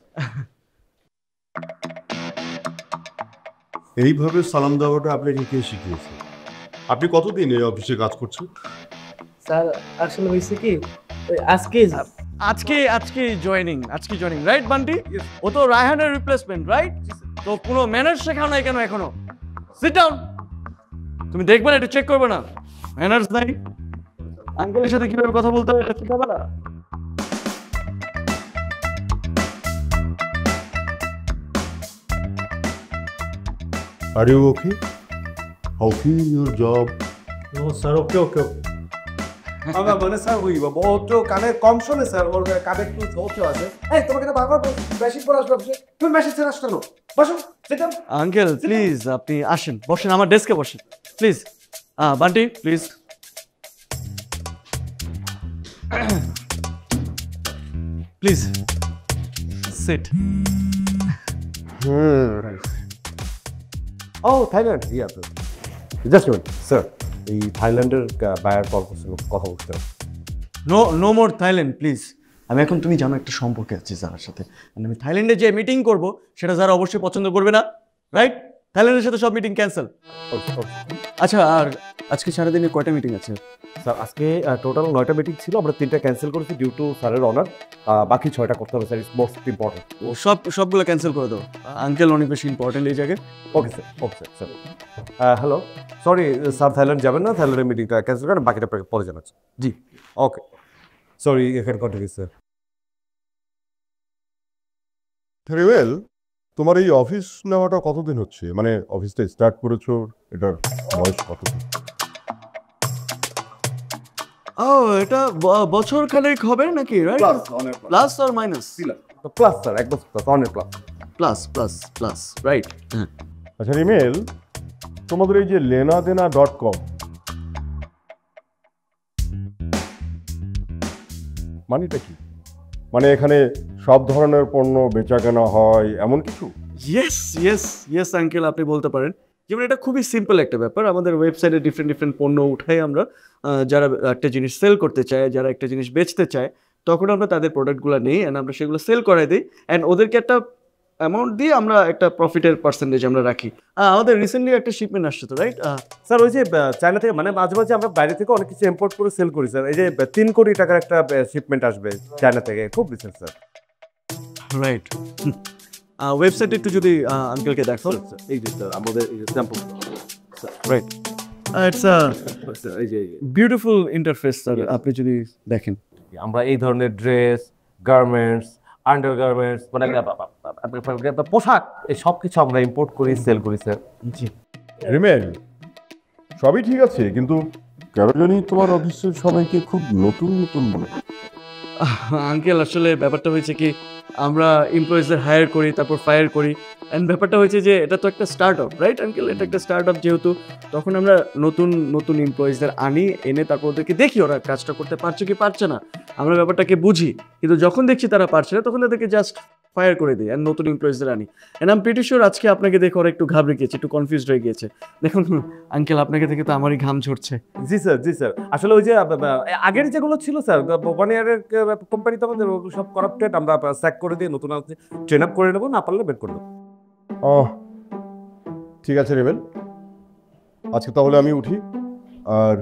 এইভাবে সালাম দেওয়াটা আপনাকে কে শিখিয়েছে? আপনি কতদিন এই অফিসে কাজ করছেন? স্যার আসলে হয়েছে কি, ওই আজকে জয়েনিং রাইট বান্টি? ও তো রায়হানের রিপ্লেসমেন্ট রাইট? তো কোনো ম্যানার্স শেখাও নাই কেন এখনো? Sit down. তুমি দেখবে না, এটা চেক করবে না? ম্যানার্স নাই, আঙ্কেলের সাথে কিভাবে কথা বলতে হবে এটা শিখাবে না? Are you okay? How feel your job? No sir, okay okay okay. আমার মানে স্যার ওই ও তো কানে কম শোনে স্যার, ওর কানে একটু ওকে আছে। এই তোমাকে না বারবার মেশিন পড়া আসবে, তুমি মেশিন ছেড়ে আসছো কেন? বসো, সিট ডাউন। আঙ্কেল প্লিজ আপনি আসেন, বসেন আমার ডেস্কে বসেন please. Bunty please. Please sit. ও থাইল্যান্ড, ইয়া তো জাস্ট মিনিট স্যার, এই থাইল্যান্ডের বায়ার কল করছিল, কথা বলতে হবে। No more Thailand please. আমি এখন তুমি জানো একটা সম্পর্কে আছি যার সাথে, আমি থাইল্যান্ডে যে মিটিং করব সেটা যারা অবশ্যই পছন্দ করবে না, রাইট? থাইল্যান্ডের সাথে সব মিটিং ক্যান্সেল। আচ্ছা, আর আজকে সারাদিনে কয়টা মিটিং আছে? স্যার আজকে টোটাল 9টা মিটিং ছিল, আমরা 3টা ক্যান্সেল করেছি ডিউ টু স্যারের অনার, বাকি 6টা করতে হবে স্যার, ইটস মোস্ট ইম্পর্টেন্ট। ও সবগুলো ক্যান্সেল করে দাও, আঙ্কেল অনেক বেশি ইম্পর্টেন্ট এই জায়গায়। Okay sir, okay sir. Hello, sorry sir Thailand যাবেন না, থাইল্যান্ডের মিটিংটা ক্যান্সেল করেন, বাকিটা পরে জানাচ্ছি। জি ওকে, সরি এখানে কন্টিনিউ স্যার। রিমেল, তোমার এই অফিস নেওয়াটা কতদিন হচ্ছে? মানে অফিসটা স্টার্ট করেছো, এটার বয়স কতদিন? ও এটা বছর খানেক হবে নাকি, right? Plus or minus? Plus sir, এক বছর প্লাস, অনেক প্লাস রাইট। আচ্ছা রিমেল, তোমাদের এই যে lenadena.com মানেটা কি? মানে এখানে সব ধরনের পণ্য বেচা কেনা হয় এমন কিছু? ইয়েস আঙ্কেল, আপনি বলতে পারেন। যেমন এটা খুবই সিম্পল একটা ব্যাপার, আমাদের ওয়েবসাইটে ডিফারেন্ট পণ্য উঠাই আমরা, যারা একটা জিনিস সেল করতে চায়, যারা একটা জিনিস বেচতে চায়, তখন আমরা তাদের প্রোডাক্টগুলো নিই অ্যান্ড আমরা সেগুলো সেল করাই দিই অ্যান্ড ওদেরকে একটা অ্যামাউন্ট দিয়ে আমরা একটা প্রফিটের পার্সেন্টেজ আমরা রাখি। আমাদের রিসেন্টলি একটা শিপমেন্ট আসছে তো, রাইট? স্যার ওই যে চায়না থেকে, মানে মাঝে মাঝে আমরা বাইরে থেকে অনেক কিছু ইম্পোর্ট করে সেল করি স্যার, এই যে 3 কোটি টাকার একটা শিপমেন্ট আসবে চায়না থেকে, খুব রিসেন্ট স্যার। রাইট, ওয়েবসাইটে একটু যদি আঙ্কেলকে দেখো, এই যে আমাদের sample, right? It's a beautiful interface sir, আপনি যদি দেখেন। আমরা এই ধরনের ড্রেস, গার্মেন্টস, আন্ডার গার্মেন্টস, মানে পোশাক, এই সব কিছু আমরা ইম্পোর্ট করি, সেল করি স্যার। জি রিমেল, সবই ঠিক আছে, কিন্তু কেন জানি তোমার অফিসের সবাইকে খুব নতুন নতুন মনে হয়। আঙ্কেল আসলে ব্যাপারটা হয়েছে কি, আমরা এমপ্লয়িজদের হায়ার করি, তারপর ফায়ার করি, অ্যান্ড ব্যাপারটা হয়েছে যে এটা তো একটা স্টার্ট আপ, রাইট আঙ্কেল? এটা একটা স্টার্ট আপ যেহেতু, তখন আমরা নতুন নতুন এমপ্লয়িজদের আনি, এনে তারপর ওদেরকে দেখি ওরা কাজটা করতে পারছে কি পারছে না, আমরা ব্যাপারটাকে বুঝি, কিন্তু যখন দেখছি তারা পারছে না তখন তাদেরকে জাস্ট ফায়ার করে দিই অ্যান্ড নতুন এমপ্লয়িজদের আনি। And I am pretty sure আজকে আপনাকে দেখে ওরা একটু ঘাবড়ে গিয়েছে, একটু কনফিউজড হয়ে গিয়েছে। দেখুন আঙ্কেল, আপনাকে দেখে তো আমারই ঘাম ঝরছে। জি স্যার, জি স্যার। আসলে ওই যে আগের যেগুলো ছিল স্যার, 1 ইয়ারের কোম্পানি তো আমাদের সব করাপ্টেড, আমরা স্যাক করে দিয়ে নতুন ট্রেন আপ করে নেবো, না পারলে বের করে দেবো। ও ঠিক আছে রিমেল, আজকে তাহলে আমি উঠি, আর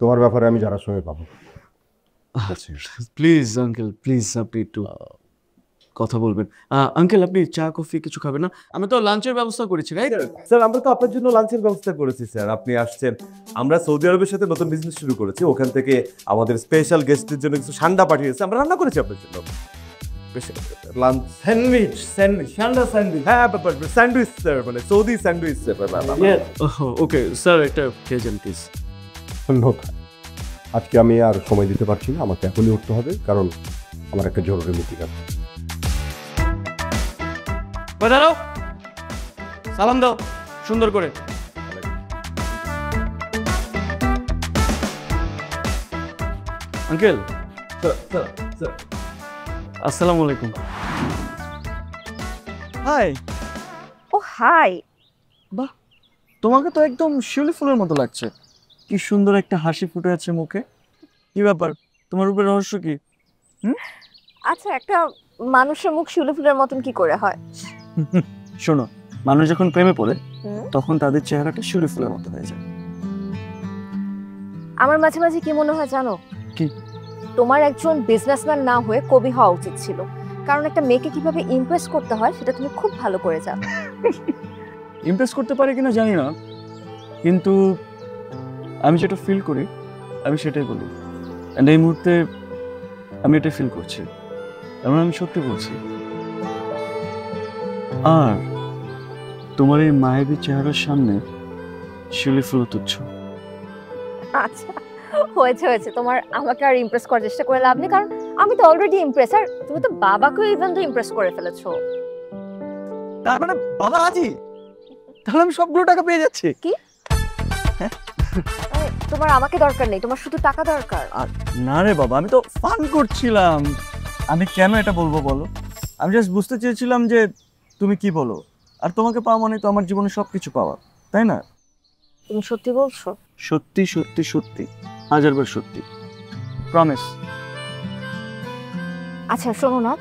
তোমার ব্যাপারে আমি যারা সঙ্গে পাবো। প্লিজ আঙ্কেল, প্লিজ আপনি একটু কথা বলবেন। আঙ্কেল, আপনি চা কফি কিছু খাবেন না? আমি তো লাঞ্চের ব্যবস্থা করেছি, রাইট? স্যার আমরা তো আপনার জন্য লাঞ্চের ব্যবস্থা করেছি স্যার, আপনি আসছেন। আমরা সৌদি আরবের সাথে নতুন বিজনেস শুরু করেছি, ওখান থেকে আমাদের স্পেশাল গেস্টের জন্য কিছু ঠান্ডা পাঠিয়েছে, আমরা রান্না করেছি আপনার জন্য। লাঞ্চ স্যান্ডউইচ, ঠান্ডা স্যান্ডউইচ। হ্যাঁ, স্যান্ডউইচ স্যার, মানে Saudi sandwich sir. Okay sir, একটা খেয়ে যান প্লিজ। আজকে আমি আর সময় দিতে পারছি না, আমাকে এখনই উঠতে হবে, কারণ আমার একটা জরুরি মিটিং আছে। দাঁড়াও, সালাম দাও সুন্দর করে। আঙ্কেল, আসসালামু আলাইকুম। হাই। ও হাই। বাহ, তোমাকে তো একদম শিউলি ফুলের মতো লাগছে। কি সুন্দর একটা হাসি ফুটে আছে মুখে। কি ব্যাপার, তোমার উপরে রহস্য কি? আচ্ছা, একটা মানুষের মুখ শিউলি ফুলের মতন কি করে হয়? শোনো, মানুষ যখন প্রেমে পড়ে তখন তাদের চেহারাটা শিউলি ফুলের মতো হয়ে যায়। আমার মাঝে মাঝে কি মনে হয় জানো? কি? তোমার একজন বিজনেসম্যান না হয়ে কবি হওয়া উচিত ছিল, কারণ একটা মেয়েকে কিভাবে ইমপ্রেস করতে হয় সেটা তুমি খুব ভালো করে জানো। ইমপ্রেস করতে পারে কিনা জানি না, কিন্তু আমি যেটা ফিল করি আমি সেটাই বলি, এন্ড এই মুহূর্তে আমি এটা ফিল করছি, এমন আমি সত্যি বলছি। আর তোমার এই মায়াবী চেহারার সামনে শিউলি ফুল তুচ্ছ। আচ্ছা, হয়েছে হয়েছে, তোমার আমাকে আর ইমপ্রেস করার চেষ্টা করে লাভ নেই, কারণ আমি তো অলরেডি ইমপ্রেস, আর তুমি তো বাবাকেও ইভেন তো ইমপ্রেস করে ফেলেছো। তার মানে বাবা আজি, তাহলে আমি সবগুলো টাকা পেয়ে যাচ্ছি। কি? তোমার আমাকে দরকার নেই, তোমার শুধু টাকা দরকার। না রে বাবা, আমি তো ফান করছিলাম। আমি কেন এটা বলবো বলো? আমি জাস্ট বুঝতে চেয়েছিলাম যে তুমি কি বলো, আর তোমাকে পাওয়া মানে তো আমার জীবনে সবকিছু পাওয়া, তাই না? তুমি সত্যি বলছো? সত্যি সত্যি সত্যি, 1000বার সত্যি, প্রমিস। আচ্ছা শোনো না,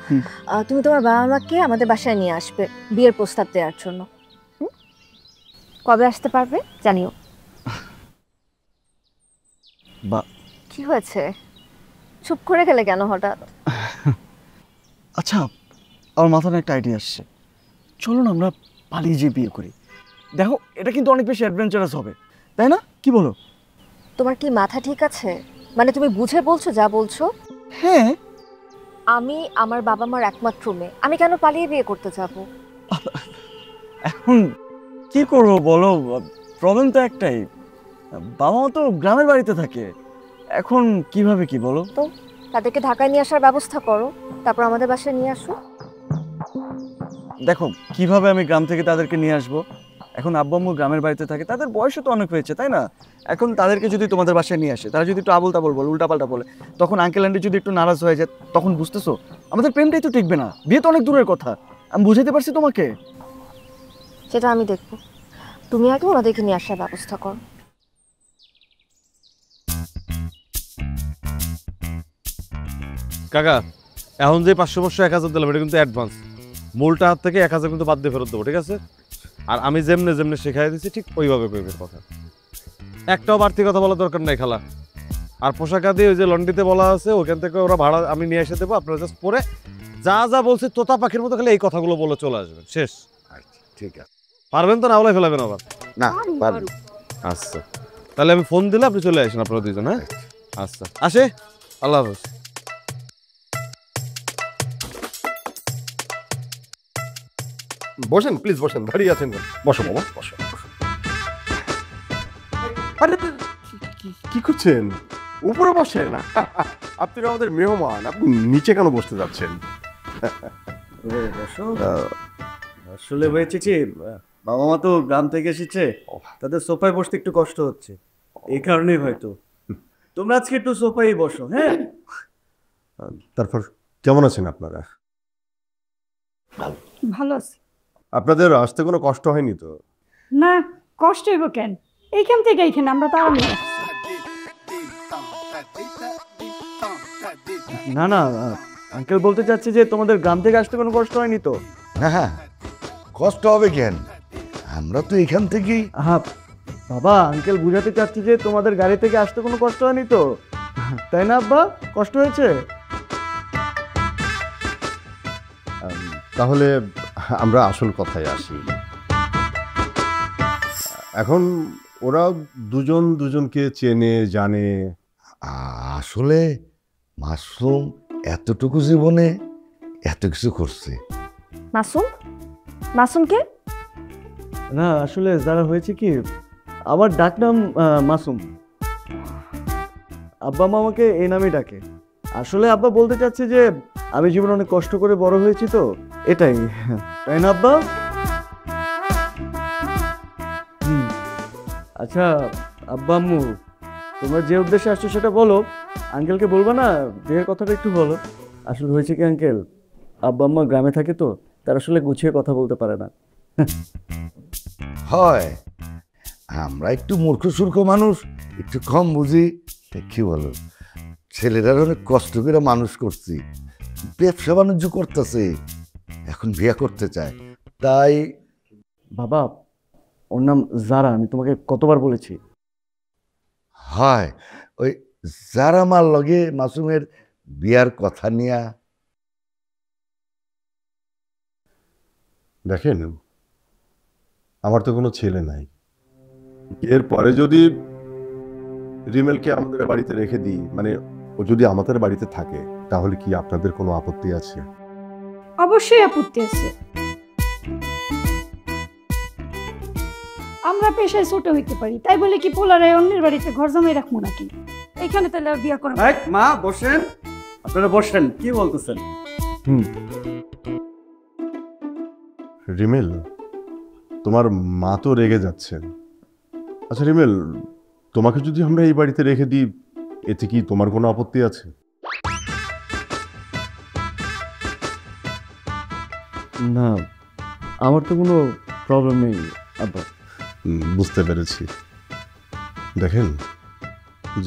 তুমি তোমার বাবা মাকে আমাদের বাসায় নিয়ে আসবে বিয়ের প্রস্তাব দেওয়ার জন্য। কবে আসতে পারবে জানিও। বা কি হয়েছে, চুপ করে গেলে কেন হঠাৎ? আচ্ছা, আমার মাথায় একটা আইডিয়া আসছে, চলো না আমরা পালিয়ে যেয়ে বিয়ে করি। দেখো, এটা কিন্তু অনেক বেশি অ্যাডভেঞ্চারাস হবে, তাই না? কি বলো? তোমার কি মাথা ঠিক আছে? মানে তুমি বুঝে বলছো যা বলছো? হ্যাঁ, আমি আমার বাবা মার একমাত্র মেয়ে, আমি কেন পালিয়ে বিয়ে করতে যাব? এখন কি করবো বলো, প্রবলেম তো একটাই, বাবা মা তো গ্রামের বাড়িতে থাকে, এখন কিভাবে কি বলো তো? তাদেরকে ঢাকায় নিয়ে আসার ব্যবস্থা করো, তারপর আমাদের বাসায় নিয়ে আসো। দেখো, কিভাবে আমি গ্রাম থেকে তাদেরকে নিয়ে আসবো? এখন আব্বু আম্মু গ্রামের বাড়িতে থাকে, তাদের বয়সও তো অনেক হয়েছে, তাই না? এখন তাদেরকে যদি তোমাদের বাসায় নিয়ে আসে, তারা যদি একটু আবল তাবল বলে, উল্টাপাল্টা বলে, তখন আঙ্কেল আন্টি যদি একটু নারাজ হয়ে যায়, তখন বুঝতেছো আমাদের প্রেমটাই তো টিকবে না, বিয়ে তো অনেক দূরের কথা। আমি বুঝাতে পারছি তোমাকে? সেটা আমি দেখবো, তুমি আগে ওনাদেরকে নিয়ে আসার ব্যবস্থা করো। কাকা, এখন যে 500 1000 দিলাম এটা কিন্তু অ্যাডভান্স, মূলটা হাত থেকে 1000 কিন্তু বাদ দিয়ে ফেরত দেবো, ঠিক আছে? আর আমি যেমনে যেমনে শেখাই দিচ্ছি ঠিক ওইভাবে কইবেন কথা, একটাও বাড়তি কথা বলার দরকার নাই খালা। আর পোশাক আদি ওই যে লন্ড্রিতে বলা আছে, ওখান থেকে ওরা ভাড়া আমি নিয়ে এসে দেবো, আপনারা জাস্ট পরে যা যা বলছে তোতা পাখির মতো খালি এই কথাগুলো বলে চলে আসবেন, শেষ। ঠিক আছে, পারবেন তো? না বলে ফেলাবেন আবার? না পারবো। আচ্ছা, তাহলে আমি ফোন দিলে আপনি চলে আসেন আপনারা দুজন। হ্যাঁ আচ্ছা, আসে, আল্লাহ হাফেজ। বসেন প্লিজ, বসেন। দাঁড়িয়ে আছেন কেন? বসো বাবা, বসো। আরে কি করছেন? উপরে বসেন। আপনি আমাদের মেহমান, আপনি নিচে কেন বসতে যাচ্ছেন? আসলে হয়েছে কি, বাবা মা তো গ্রাম থেকে এসেছে, তাদের সোফায় বসতে একটু কষ্ট হচ্ছে, এই কারণেই হয়তো। তোমরা আজকে একটু সোফায় বসো। হ্যাঁ, তারপর কেমন আছেন আপনারা? ভালো আছি। আপনাদের আসতে কোনো কষ্ট হয়নি তো? না, কষ্ট হইব কেন? এইখান থেকে এইখানে আমরা তো আরামে আসছি। না না, আঙ্কেল বলতে চাচ্ছি যে তোমাদের গ্রাম থেকে আসতে কোনো কষ্ট হয়নি তো? হ্যাঁ, কষ্ট হবে কেন, আমরা তো এখান থেকেই। হ্যাঁ বাবা, আঙ্কেল বুঝাতে চাচ্ছি যে তোমাদের গাড়ি থেকে আসতে কোনো কষ্ট হয়নি তো, তাই না আব্বা? কষ্ট হয়েছে? তাহলে আমরা আসল কথায় আসি। এখন ওরা দুজন দুজনকে চেনে জানে। আসলে মাসুম এতটুকু জীবনে এত কিছু করছে। মাসুম? মাসুম কে? না আসলে যারা হয়েছে কি, আমার ডাকনাম মাসুম, আব্বা মা আমাকে এই নামেই ডাকে। আসলে আব্বা বলতে চাচ্ছে যে আমি জীবনে অনেক কষ্ট করে বড় হয়েছি তো, এটাই। তাই না আব্বা? আচ্ছা আব্বা আম্মু, তোমরা যে উদ্দেশ্যে আসছো সেটা বলো। আঙ্কেলকে বলবা না, বিয়ের কথাটা একটু বলো। আসলে হয়েছে কি আঙ্কেল, আব্বা আম্মা গ্রামে থাকে তো, তারা আসলে গুছিয়ে কথা বলতে পারে না। হয়, আমরা একটু মূর্খ সূর্খ মানুষ, একটু কম বুঝি। কি বলো, ছেলেরা অনেক কষ্ট করে মানুষ করছি, ব্যবসা বাণিজ্য করতেছে, এখন বিয়ে করতে চায়। তাই বাবা, ওর নাম জারা, আমি তোমাকে কতবার বলেছি। হয়, ওই যারা মার লগে মাসুমের বিয়ার কথা নিয়া। দেখেন, আমার তো কোনো ছেলে নাই। এরপরে যদি রিমেলকে আমাদের বাড়িতে রেখে দিই, মানে ও যদি আমাদের বাড়িতে থাকে, তাহলে কি আপনাদের কোনো আপত্তি আছে? অবশ্যই আপত্তি আছে। আমরা পেশায় ছোট হইতে পারি, তাই বলে কি পোলারে অন্যের বাড়িতে ঘর জমাই রাখবো নাকি? এইখানে তাহলে আর বিয়া করবো? মা বসেন, আপনারা বসেন। কি বলতেছেন? রিমেল, তোমার মা তো রেগে যাচ্ছেন। আচ্ছা রিমেল, তোমাকে যদি আমরা এই বাড়িতে রেখে দিই, এতে কি তোমার কোনো আপত্তি আছে? না, আমার তো কোনো প্রবলেম নেই আব্বা। বুঝতে পেরেছি। দেখেন,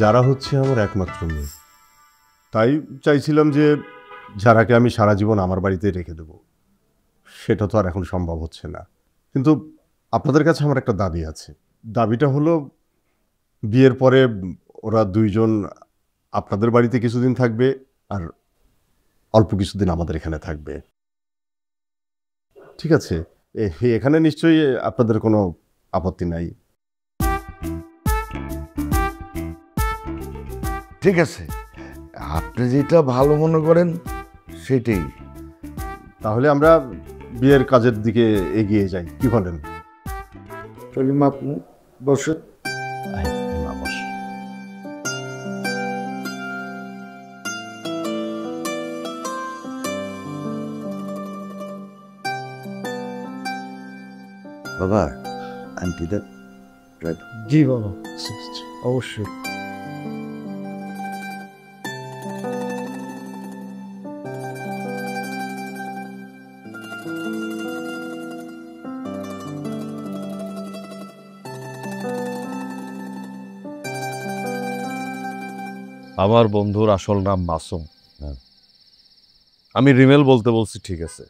যারা হচ্ছে আমার একমাত্র মেয়ে, তাই চাইছিলাম যে যারাকে আমি সারা জীবন আমার বাড়িতে রেখে দেব। সেটা তো আর এখন সম্ভব হচ্ছে না। কিন্তু আপনাদের কাছে আমার একটা দাবি আছে। দাবিটা হলো, বিয়ের পরে ওরা দুইজন আপনাদের বাড়িতে কিছুদিন থাকবে, আর অল্প কিছুদিন আমাদের এখানে থাকবে। ঠিক আছে? এখানে নিশ্চয়ই আপনাদের কোনো আপত্তি নাই? ঠিক আছে, আপনি যেটা ভালো মনে করেন সেটাই। তাহলে আমরা বিয়ের কাজের দিকে এগিয়ে যাই, কি বলেন? সলিমা আপনি বসুন। বাবা, আন্টিদের জি বাবা, অবশ্যই। আমার বন্ধুর আসল নাম মাসুম। আমি রিমেল বলতে বলছি, ঠিক আছে,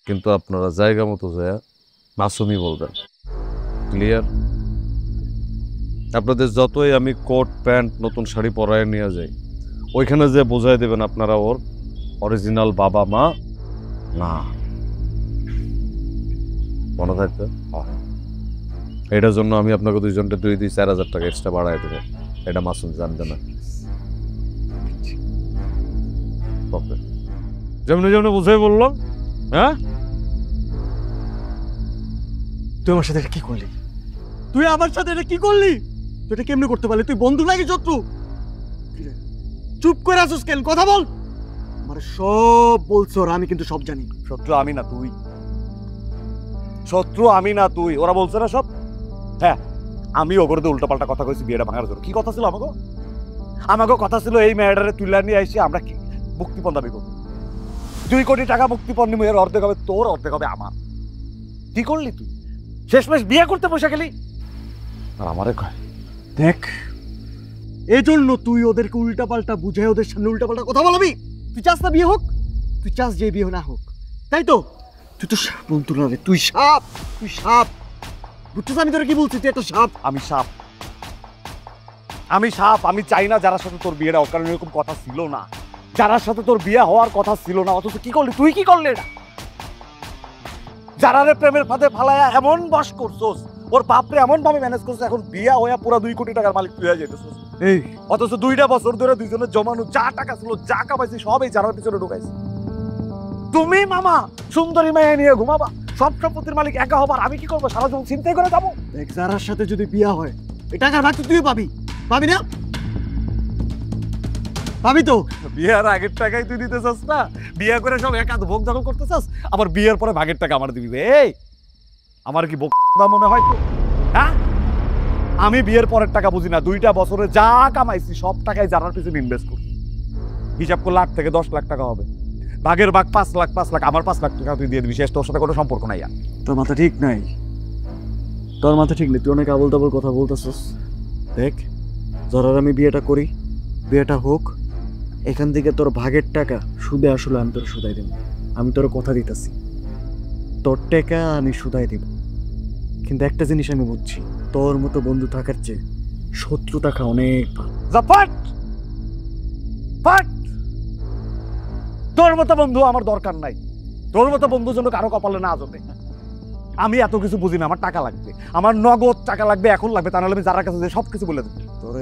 কিন্তু আপনারা জায়গা মতো যায় মাসুমই বলবেন। ক্লিয়ার? আপনাদের যতই আমি কোট প্যান্ট নতুন শাড়ি পরায় নিয়ে যাই, ওইখানে যে বোঝাই দেবেন আপনারা ওর অরিজিনাল বাবা মা না। মনে থাকবে? এটার জন্য আমি আপনাকে দুইজনটা 2-4 হাজার টাকা এক্সট্রা বাড়াই দেবো। এটা মাসুম জানবে না। যেমনি যেমনি বুঝাই বললাম। হ্যাঁ, তুই আমার সাথে এটা কি করলি? তুই আমার সাথে এটা কি করলি? তুই এটা কেমনে করতে পারলি? তুই বন্ধু নাকি শত্রু? চুপ করে আসুস কেন? কথা বল। আমার সব বলছো, আর আমি কিন্তু সব জানি। শত্রু আমি না তুই, শত্রু আমি না তুই। ওরা বলছে না সব। হ্যাঁ, আমি ওগরদে উল্টাপাল্টা কথা কইছি বিয়েটা ভাঙার জন্য। কি কথা ছিল আমাকে? আমাকে কথা ছিল এই মেয়েটারে তুইলা নিয়ে আইসি আমরা কি মুক্তিপণ দাবি করব। 2 কোটি টাকা মুক্তিপণ নিব, এর অর্ধেক হবে তোর, অর্ধেক হবে আমার। কি করলি তুই? শেষমেশ বিয়ে করতে বসে গেলি। আর আমারে কয় দেখ, এই জন্য তুই ওদেরকে উল্টাপাল্টা বুঝাই ওদের সামনে উল্টাপাল্টা কথা বলবি? তুই চাস না বিয়ে হোক? তুই চাস যে বিয়ে না হোক, তাই তো? তুই তো সাপ বন্ধু না রে, তুই সাপ, তুই সাপ। বুঝছিস আমি তোরা কি বলছি? তুই একটা সাপ। আমি সাপ, আমি সাপ। আমি চাই না যারা সাথে তোর বিয়েটা হোক, কারণ এরকম কথা ছিল না। যারা সাথে তোর বিয়ে হওয়ার কথা ছিল না, অথচ কি করলি তুই? কি করলি এটা? যারা রে প্রেমের ফাঁদে ফালায়া এমন বাস করছোস, ওর বাপরে এমন ভাবে ম্যানেজ করছিস, এখন বিয়া হইয়া পুরো 2 কোটি টাকার মালিক তুই হয়ে যেতেছিস। এই অথচ 2টা বছর ধরে দুইজনের জমানো যা টাকা ছিল, যা কামাইছি সব এই জানার পিছনে ঢুকাইছি। তুমি মামা সুন্দরী মেয়ে নিয়ে ঘুমাবা, সব সম্পত্তির মালিক একা হবার, আমি কি করবো? সারা জীবন চিন্তাই করে যাবো। দেখ, যারার সাথে যদি বিয়া হয় এই টাকার ভাগ তো তুই পাবি, পাবি না? পাবি তো। বিয়ের আগের টাকাই তুই দিতে চাস না? বিয়ে করে সব একা ভোগ দখল করতে চাস, আবার বিয়ের পরে ভাগের টাকা আমার দিবি? এই আমার কি বোকা মনে হয় তো? হ্যাঁ, আমি বিয়ের পরের টাকা বুঝি না। 2টা বছরে যা কামাইছি সব টাকাই জানার পিছনে ইনভেস্ট করি। হিসাব করলে 8 থেকে 10 লাখ টাকা হবে। ভাগের ভাগ 5 লাখ, 5 লাখ আমার 5 লাখ টাকা তুই দিয়ে দিবি। শেষ, তোর সাথে কোনো সম্পর্ক নাই। আর তোর মাথা ঠিক নাই, তোর মাথা ঠিক নেই। তুই অনেক আবল তাবল কথা বলতেছিস। দেখ, যারা আমি বিয়েটা করি, বিয়েটা হোক, এখান থেকে তোর ভাগের টাকা সুদে আসলে আমি তোর সুদাই দেব। আমি তোর কথা দিতেছি, তোর টাকা আমি সুদাই দেব। কিন্তু একটা জিনিস আমি বুঝছি, তোর মতো বন্ধু থাকার চেয়ে শত্রু থাকা অনেক ভালো। তোর মতো বন্ধু আমার দরকার নাই। তোর মতো বন্ধু যেন কারো কপালে না জমে। আমি এত কিছু বুঝি না। আমার টাকা লাগবে, আমার নগদ টাকা লাগবে, এখন লাগবে। তা নাহলে আমি যারা কাছে সবকিছু বলে দেবো।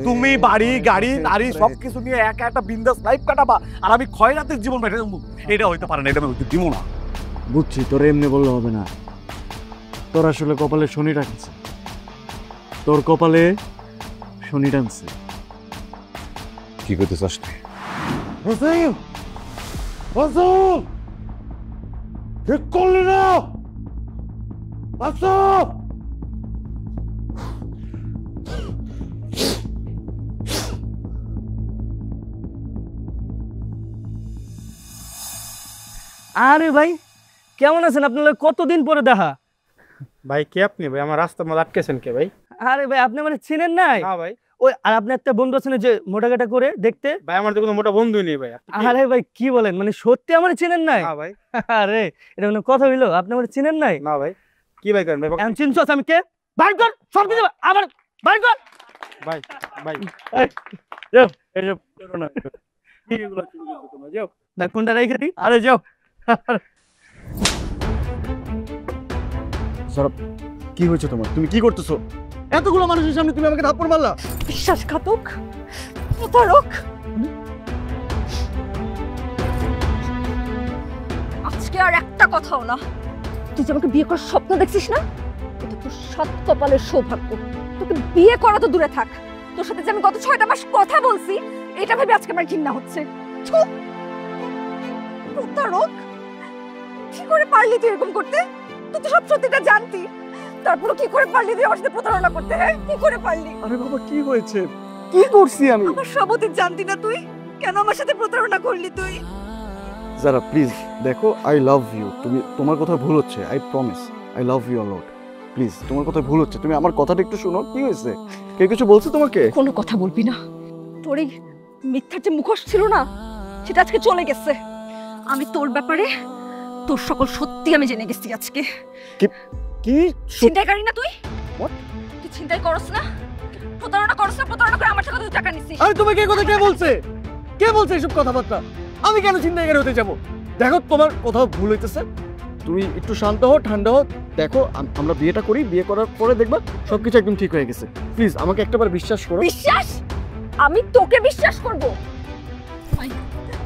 তুমি বাড়ি গাড়ি নারী সবকিছু নিয়ে একা একটা বিন্দাস লাইফ কাটাবা, আর আমি ক্ষয়রাতের জীবন বেঁচে যাবো। এটা হইতে পারে না, এটা আমি দিব না। বুঝছি, তোর এমনি বললে হবে না। তোর আসলে কপালে শনি টানছে, তোর কপালে শনি টানছে। কি করতে চাস তুই? ঠিক করলি না? আরে ভাই, কেমন আছেন? আপনার কতদিন পরে দেখা। ভাই কে আপনি? ভাই আমার রাস্তার মধ্যে আটকেছেন কে ভাই? আরে ভাই, আপনি মানে চিনেন নাই? না ভাই। ওই আর আপনি একটা বন্ধু আছেন যে মোটাকাটা করে দেখতে? ভাই আমার তো কোনো মোটা বন্ধুই নেই ভাই। আরে ভাই কি বলেন, মানে সত্যি আমার চিনেন নাই? না ভাই। আরে এটা কোনো কথা হইলো? আপনি আমার চিনেন নাই? না ভাই। কি ভাই করেন ভাই? আমি চিনছস আমি কে? বাইর কর সব কিছু, আবার বাইর কর। ভাই ভাই যাও, এসব করো না। কি এগুলো কি করছো তোমরা? যাও না, কোনটা রেখে দিই। আরে যাও। সরব, কি হয়েছে তোমার? তুমি কি করতেছো? এতগুলো মানুষের সামনে তুমি আমাকে থাপ্পড় মারলা। বিশ্বাসঘাতক, প্রতারক। আজকে আর একটা কথাও না। তুই যে আমাকে বিয়ে করার স্বপ্ন দেখছিস না, এটা তোর 7 কপালের সৌভাগ্য। তোকে বিয়ে করা তো দূরে থাক, তোর সাথে যে আমি গত 6টা মাস কথা বলছি, এটা ভেবে আজকে আমার ঘৃণা হচ্ছে। প্রতারক, কি করে পারলি তুই এরকম করতে? তুই তো সব সত্যিটা জানতি, তারপরে কি করে পারলি তুই আমার সাথে প্রতারণা করতে? হ্যাঁ, কি করে পারলি? আরে বাবা, কি হয়েছে? কি করছি আমি? আমার সবই জানতি না তুই? কেন আমার সাথে প্রতারণা করলি তুই? যারা প্লিজ দেখো, আই লাভ ইউ। তুমি, তোমার কথা ভুল হচ্ছে। I promise I love you lot. Please, তোমার কথা ভুল হচ্ছে। তুমি আমার কথাটা একটু শোনো। কি হয়েছে? কে কিছু বলছে তোমাকে? কোনো কথা বলবি না। তোর এই মিথ্যার যে মুখোশ ছিল না, সেটা আজকে চলে গেছে। আমি তোর ব্যাপারে তোর সকল সত্যি আমি জেনে গেছি আজকে। কি কি ছিনতাইকারী না তুই? তুই ছিনতাই করছ না, প্রতারণা করছ না, প্রতারণা করে আমার থেকে তুই টাকা নিছিস। আরে তোমাকে এই কথা কে বলছে? কে বলছে এসব কথাবার্তা? আমি কেন ছিনতাইকারী হতে যাব? দেখো, তোমার কোথাও ভুল হইতেছে। তুমি একটু শান্ত হও, ঠান্ডা হও। দেখো, আমরা বিয়েটা করি, বিয়ে করার পরে দেখবা সবকিছু একদম ঠিক হয়ে গেছে। প্লিজ আমাকে একটাবার বিশ্বাস করো। বিশ্বাস? আমি তোকে বিশ্বাস করব?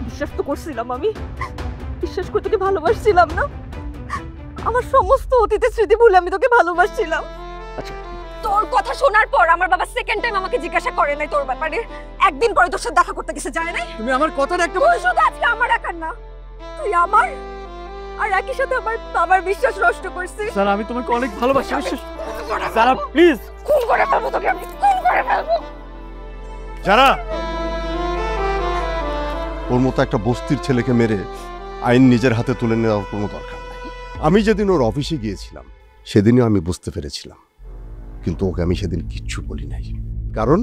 বিশ্বাস তো করছিলাম, আমি বিশ্বাস করে তোকে ভালোবাসছিলাম না। আমার সমস্ত অতীতের স্মৃতি ভুলে আমি তোকে ভালোবাসছিলাম। আচ্ছা তোর কথা শোনার পর আমার বাবা সেকেন্ড টাইম আমাকে জিজ্ঞাসা করে নাই তোর ব্যাপারে। একদিন পরে তোর সাথে দেখা করতে গেছে, যায় নাই? তুমি আমার কথাটা একটা তুই শুধু আজকে আমার একার না, তুই আমার আর একই সাথে আমার বাবার বিশ্বাস নষ্ট করছিস। স্যার আমি তোমাকে অনেক ভালোবাসি। স্যার প্লিজ, খুন করে ফেলবো তোকে, আমি খুন করে ফেলবো। যারা ওর মতো একটা বস্তির ছেলেকে মেরে আইন নিজের হাতে তুলে নেওয়ার কোনো দরকার নাই। আমি যেদিন ওর অফিসে গিয়েছিলাম সেদিনও আমি বুঝতে পেরেছিলাম, কিন্তু ওকে আমি সেদিন কিচ্ছু বলি নাই। কারণ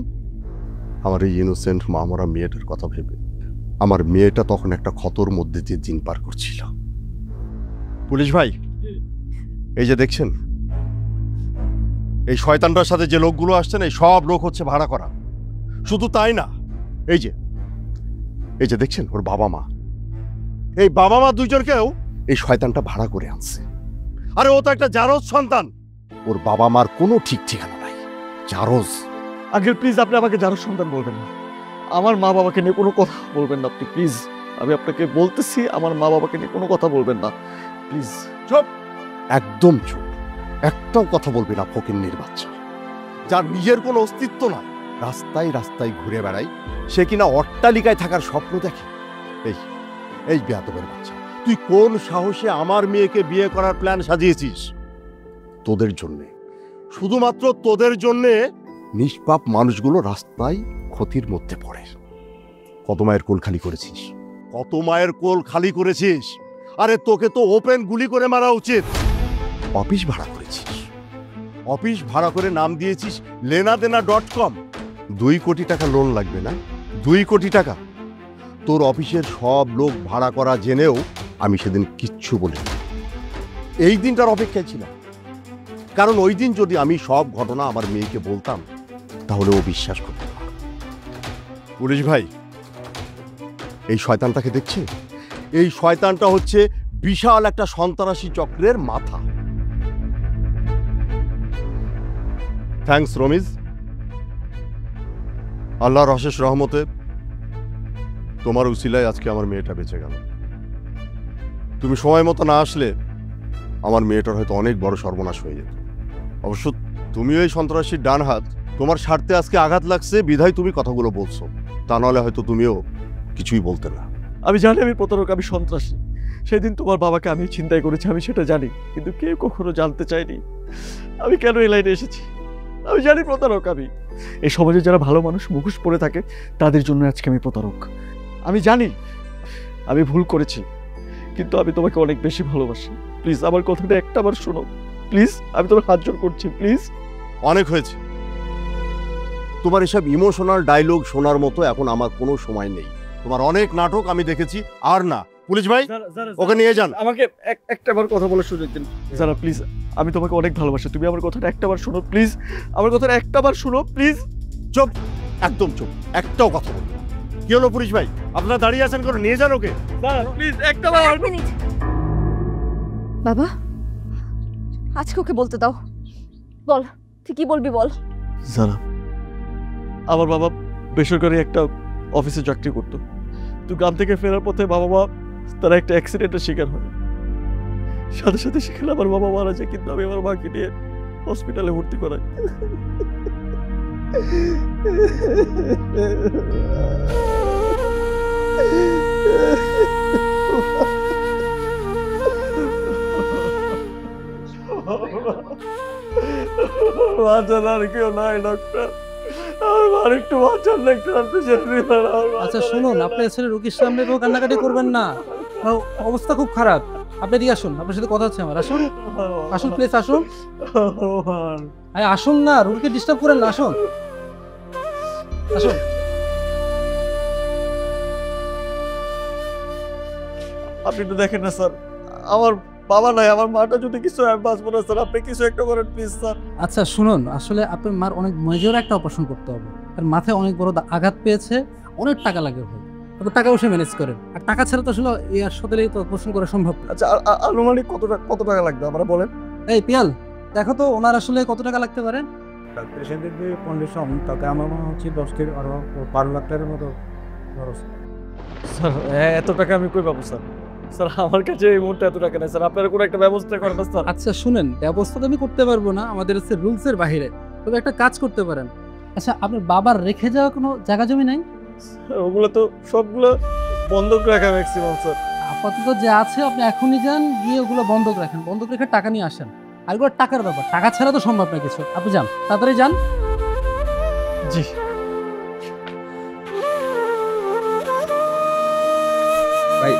আমার এই ইনোসেন্ট মামরা মেয়েটার কথা ভেবে আমার মেয়েটা তখন একটা ক্ষতর মধ্যে দিয়ে দিন পার করছিল। পুলিশ ভাই, এই যে দেখছেন এই শয়তানটার সাথে যে লোকগুলো আসছেন, এই সব লোক হচ্ছে ভাড়া করা। শুধু তাই না, এই যে দেখছেন ওর বাবা মা, এই বাবা মা দুইজনকেও এই শয়তানটা ভাড়া করে আনছে। আরে ও তো একটা জারজ সন্তান, ওর বাবা মার কোনো ঠিক ঠিকানা নাই। জারজ। আঙ্কেল প্লিজ আপনি আমাকে জারজ সন্তান বলবেন না। আমার মা বাবাকে নিয়ে কোনো কথা বলবেন না আপনি প্লিজ। আমি আপনাকে বলতেছি আমার মা বাবাকে নিয়ে কোনো কথা বলবেন না প্লিজ। চুপ, একদম চুপ, একটাও কথা বলবি না। ফকিন্নির বাচ্চা, যার নিজের কোনো অস্তিত্ব নাই, রাস্তায় রাস্তায় ঘুরে বেড়ায়, সে কিনা অট্টালিকায় থাকার স্বপ্ন দেখে। এই বেয়াদবের বাচ্চা, তুই কোন সাহসে আমার মেয়েকে বিয়ে করার প্ল্যান সাজিয়েছিস? তোদের জন্যে, শুধুমাত্র তোদের জন্যে নিষ্পাপ মানুষগুলো রাস্তায় ক্ষতির মধ্যে পড়ে। কত মায়ের কোল খালি করেছিস, কত মায়ের কোল খালি করেছিস। আরে তোকে তো ওপেন গুলি করে মারা উচিত। অফিস ভাড়া করেছিস, অফিস ভাড়া করে নাম দিয়েছিস lenadena.com। 2 কোটি টাকা লোন লাগবে না? 2 কোটি টাকা। তোর অফিসের সব লোক ভাড়া করা জেনেও আমি সেদিন কিচ্ছু বলিনি। এই দিনটার অপেক্ষায় ছিলাম, কারণ ওই দিন যদি আমি সব ঘটনা আমার মেয়েকে বলতাম তাহলে ও বিশ্বাস করত না। পুলিশ ভাই, এই শয়তানটাকে দেখছে? এই শয়তানটা হচ্ছে বিশাল একটা সন্ত্রাসী চক্রের মাথা। থ্যাঙ্কস রমিজ, আল্লাহর অশেষ রহমতে তোমার উসিলায় আজকে আমার মেয়েটা বেঁচে গেল। তুমি সময় মতো না আসলে আমার মেয়েটার হয়তো অনেক বড় সর্বনাশ হয়ে যেত। অবশ্য তুমিও এই সন্ত্রাসীর ডান হাত, তোমার স্বার্থে আজকে আঘাত লাগছে বিধায় তুমি কথাগুলো বলছো, তা নাহলে হয়তো তুমিও কিছুই বলতে না। আমি জানি আমি প্রতারক, আমি সন্ত্রাসী। সেদিন তোমার বাবাকে আমি চিন্তাই করেছি, আমি সেটা জানি, কিন্তু কেউ কখনো জানতে চায়নি আমি কেন এই লাইনে এসেছি। আমি জানি প্রতারক আমি। এই সমাজে যারা ভালো মানুষ মুখোশ পরে থাকে তাদের জন্য আজকে আমি প্রতারক। আমি জানি আমি ভুল করেছি, কিন্তু আমি তোমাকে অনেক বেশি ভালোবাসি। প্লিজ আমার কথাটা একটাবার শোনো প্লিজ, আমি তোমার হাত জোড় করছি প্লিজ। অনেক হয়েছে, তোমার এসব ইমোশনাল ডায়লগ শোনার মতো এখন আমার কোনো সময় নেই। তোমার অনেক নাটক আমি দেখেছি, আর না। পুলিশ ভাই, ওকে নিয়ে যান। আমাকে একটাবার কথা বলার সুযোগ দিন যারা প্লিজ। আমি তোমাকে অনেক ভালোবাসি, তুমি আমার কথাটা একটাবার শোনো প্লিজ। আমার কথাটা একটাবার শোনো প্লিজ। চুপ, একদম চুপ, একটাও কথা বলবো না। কি হলো পুলিশ ভাই, আপনারা দাঁড়িয়ে আছেন করে, নিয়ে যান ওকে। প্লিজ একটাবার। এক মিনিট বাবা, আজকে ওকে বলতে দাও। বল, তুই কি বলবি বল। যারা আমার বাবা বেসরকারি একটা অফিসে চাকরি করতো, তো গ্রাম থেকে ফেরার পথে বাবা মা তারা একটা অ্যাক্সিডেন্টের শিকার হয়। সাথে সাথে সেখানে আমার বাবা মারা যায়, কিন্তু আমি আমার মাকে নিয়ে হসপিটালে ভর্তি করাই। বাঁচান আর কেউ নাই ডাক্তার, আর একটু বাঁচান ডাক্তার। আচ্ছা শুনুন, আপনার ছেলে রোগীর সামনে তো কান্নাকাটি করবেন না, অবস্থা খুব খারাপ। আপনি এদিকে আসুন, আপনার সাথে কথা হচ্ছে আমার। আসুন আসুন প্লিজ, আসুন। আরে আসুন না, রোগীকে ডিস্টার্ব করেন না, আসুন আসুন। আপনি তো দেখেন না স্যার, আমার বাবা নাই, আমার মাটা যদি কিছু আমি বাঁচবো না স্যার, আপনি কিছু একটা করেন প্লিজ স্যার। আচ্ছা শুনুন, আসলে আপনার মার অনেক মেজর একটা অপারেশন করতে হবে, আর মাথায় অনেক বড় আঘাত পেয়েছে, অনেক টাকা লাগে ভাই। টাকা পয়সা ম্যানেজ করেন, আর টাকা ছাড়া তো আসলে এই হাসপাতালে তো অপারেশন করা সম্ভব। আচ্ছা আনুমানিক কত টাকা লাগবে আমরা বলেন। এই পিয়াল, দেখো তো ওনার আসলে কত টাকা লাগতে পারে। পেশেন্টের যে কন্ডিশন, তাতে আমার মনে হচ্ছে 10 থেকে আরো 12 লাখ টাকার মতো খরচ। স্যার এত টাকা আমি কই পাবো স্যার? স্যার আমার কাছে এই মুহূর্তে এত টাকা নেই স্যার, আপনারা কোনো একটা ব্যবস্থা করেন না স্যার। আচ্ছা শুনেন, ব্যবস্থা তো আমি করতে পারবো না, আমাদের হচ্ছে রুলসের বাইরে। তবে একটা কাজ করতে পারেন। আচ্ছা আপনার বাবার রেখে যাওয়া কোনো জায়গা জমি নাই? ওগুলো তো সবগুলো বন্ধক রাখা ম্যাক্সিমাম স্যার। আপাতত যে আছে আপনি এখনই যান, গিয়ে ওগুলো বন্ধক রাখেন, বন্ধক রেখে টাকা নিয়ে আসেন। আর এগুলো টাকার ব্যাপার, টাকা ছাড়া তো সম্ভব না কিছু। আপনি যান, তাড়াতাড়ি যান। জি ভাই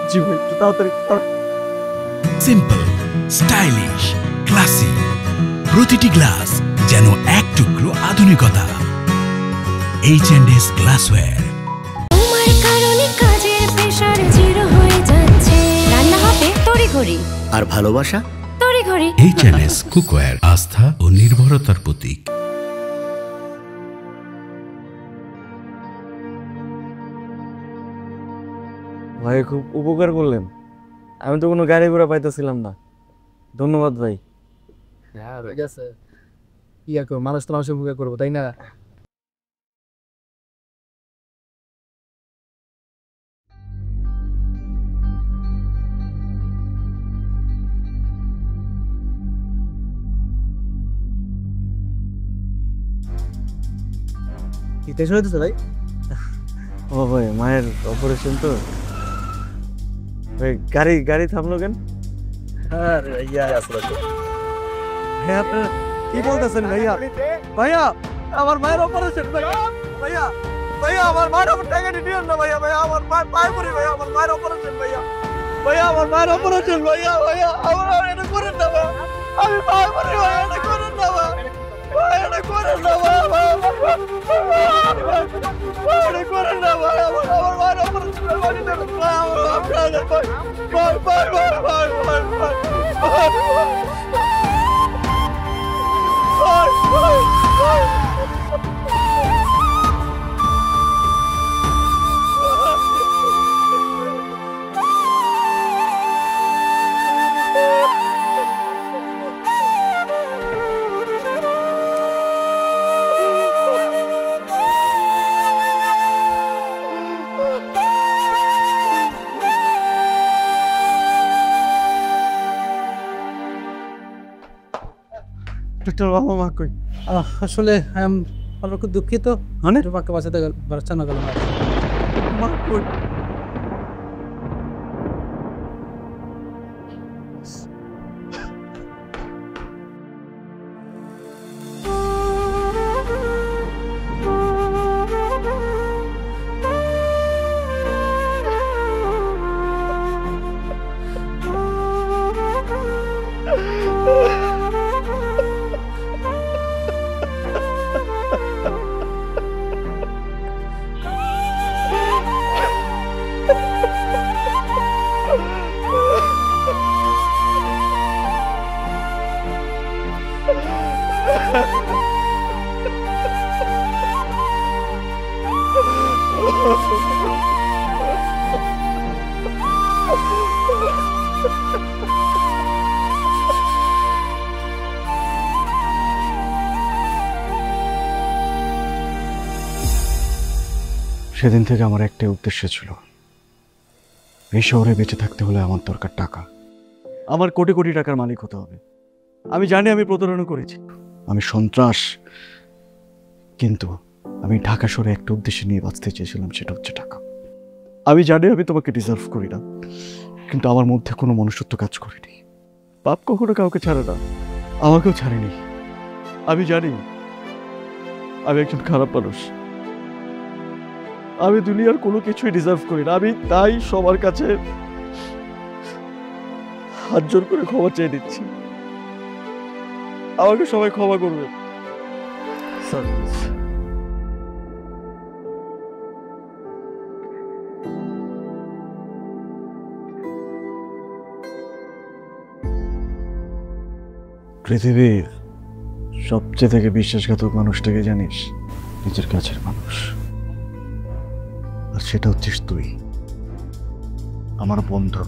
জি ভাই একটু তাড়াতাড়ি। সিম্পল, স্টাইলিশ, ক্লাসিক, প্রতিটি গ্লাস যেন এক টুকরো আধুনিকতা। H&S glassware. তোমার কারণে কাজের প্রেসার জিরো হয়ে যাচ্ছে, রান্না হবে তড়িঘড়ি, আর ভালোবাসা তড়িঘড়ি। H&S কুকওয়্যার, আস্থা ও নির্ভরতার প্রতীক। ভাই খুব উপকার করলেন, আমি তো কোনো গাড়ি ঘোড়া পাইতেছিলাম না। ধন্যবাদ ভাই। হ্যাঁ ঠিক আছে, কি আর করবো, মানুষ তো মানুষের উপকার করবো, তাই না? কি টেনশন হইতেছে ভাই? ও ভাই মায়ের অপারেশন তো ভাই। গাড়ি থামলো কেন? আরে ভাইয়া ভাই আপনার কি বলতেছেন ভাইয়া? ভাইয়া আমার মায়ের অপারেশন ভাইয়া, ভাইয়া ভাইয়া আমার মায়ের অপারেশন, টাকা দিবেন না ভাইয়া, ভাইয়া আমার পায়ে পড়ি ভাইয়া, আমার মায়ের অপারেশন ভাইয়া, ভাইয়া আমার মায়ের অপারেশন ভাইয়া, ভাইয়া আমার এটা করেন না ভাই, আমি পায়ে পড়ি ভাইয়া, এটা করেন না ভাই, ভাই এটা করেন না ভাই, এটা করেন না ভাই, আমার মায়ের অপারেশন ভাই, আমার আপনাদের ভাই ভাই ভাই ভাই ভাই ভাই আসলে আমরা খুব দুঃখিত, মাকে বাঁচাতে বাঁচানো গেল না। সেদিন থেকে আমার একটাই উদ্দেশ্য ছিল, এই শহরে বেঁচে থাকতে হলে আমার দরকার টাকা। আমার কোটি কোটি টাকার মালিক হতে হবে। আমি জানি আমি প্রতারণা করেছি, আমি সন্ত্রাস, কিন্তু আমি ঢাকা শহরে একটা উদ্দেশ্য নিয়ে বাঁচতে চেয়েছিলাম, সেটা হচ্ছে টাকা। আমি জানি আমি তোমাকে ডিজার্ভ করি না, কিন্তু আমার মধ্যে কোনো মনুষ্যত্ব কাজ করেনি। পাপ কখনো কাউকে ছাড়ে না, আমাকেও ছাড়েনি। আমি জানি আমি একজন খারাপ মানুষ, আমি দুনিয়ার কোনো কিছুই ডিজার্ভ করি না। আমি তাই সবার কাছে হাত জোর করে ক্ষমা চেয়ে দিচ্ছি, আমাকে সবাই ক্ষমা করবে। পৃথিবীর সবচেয়ে থেকে বিশ্বাসঘাতক মানুষটাকে জানিস? নিজের কাছের মানুষ, আর সেটা হচ্ছিস তুই, আমার বন্ধু।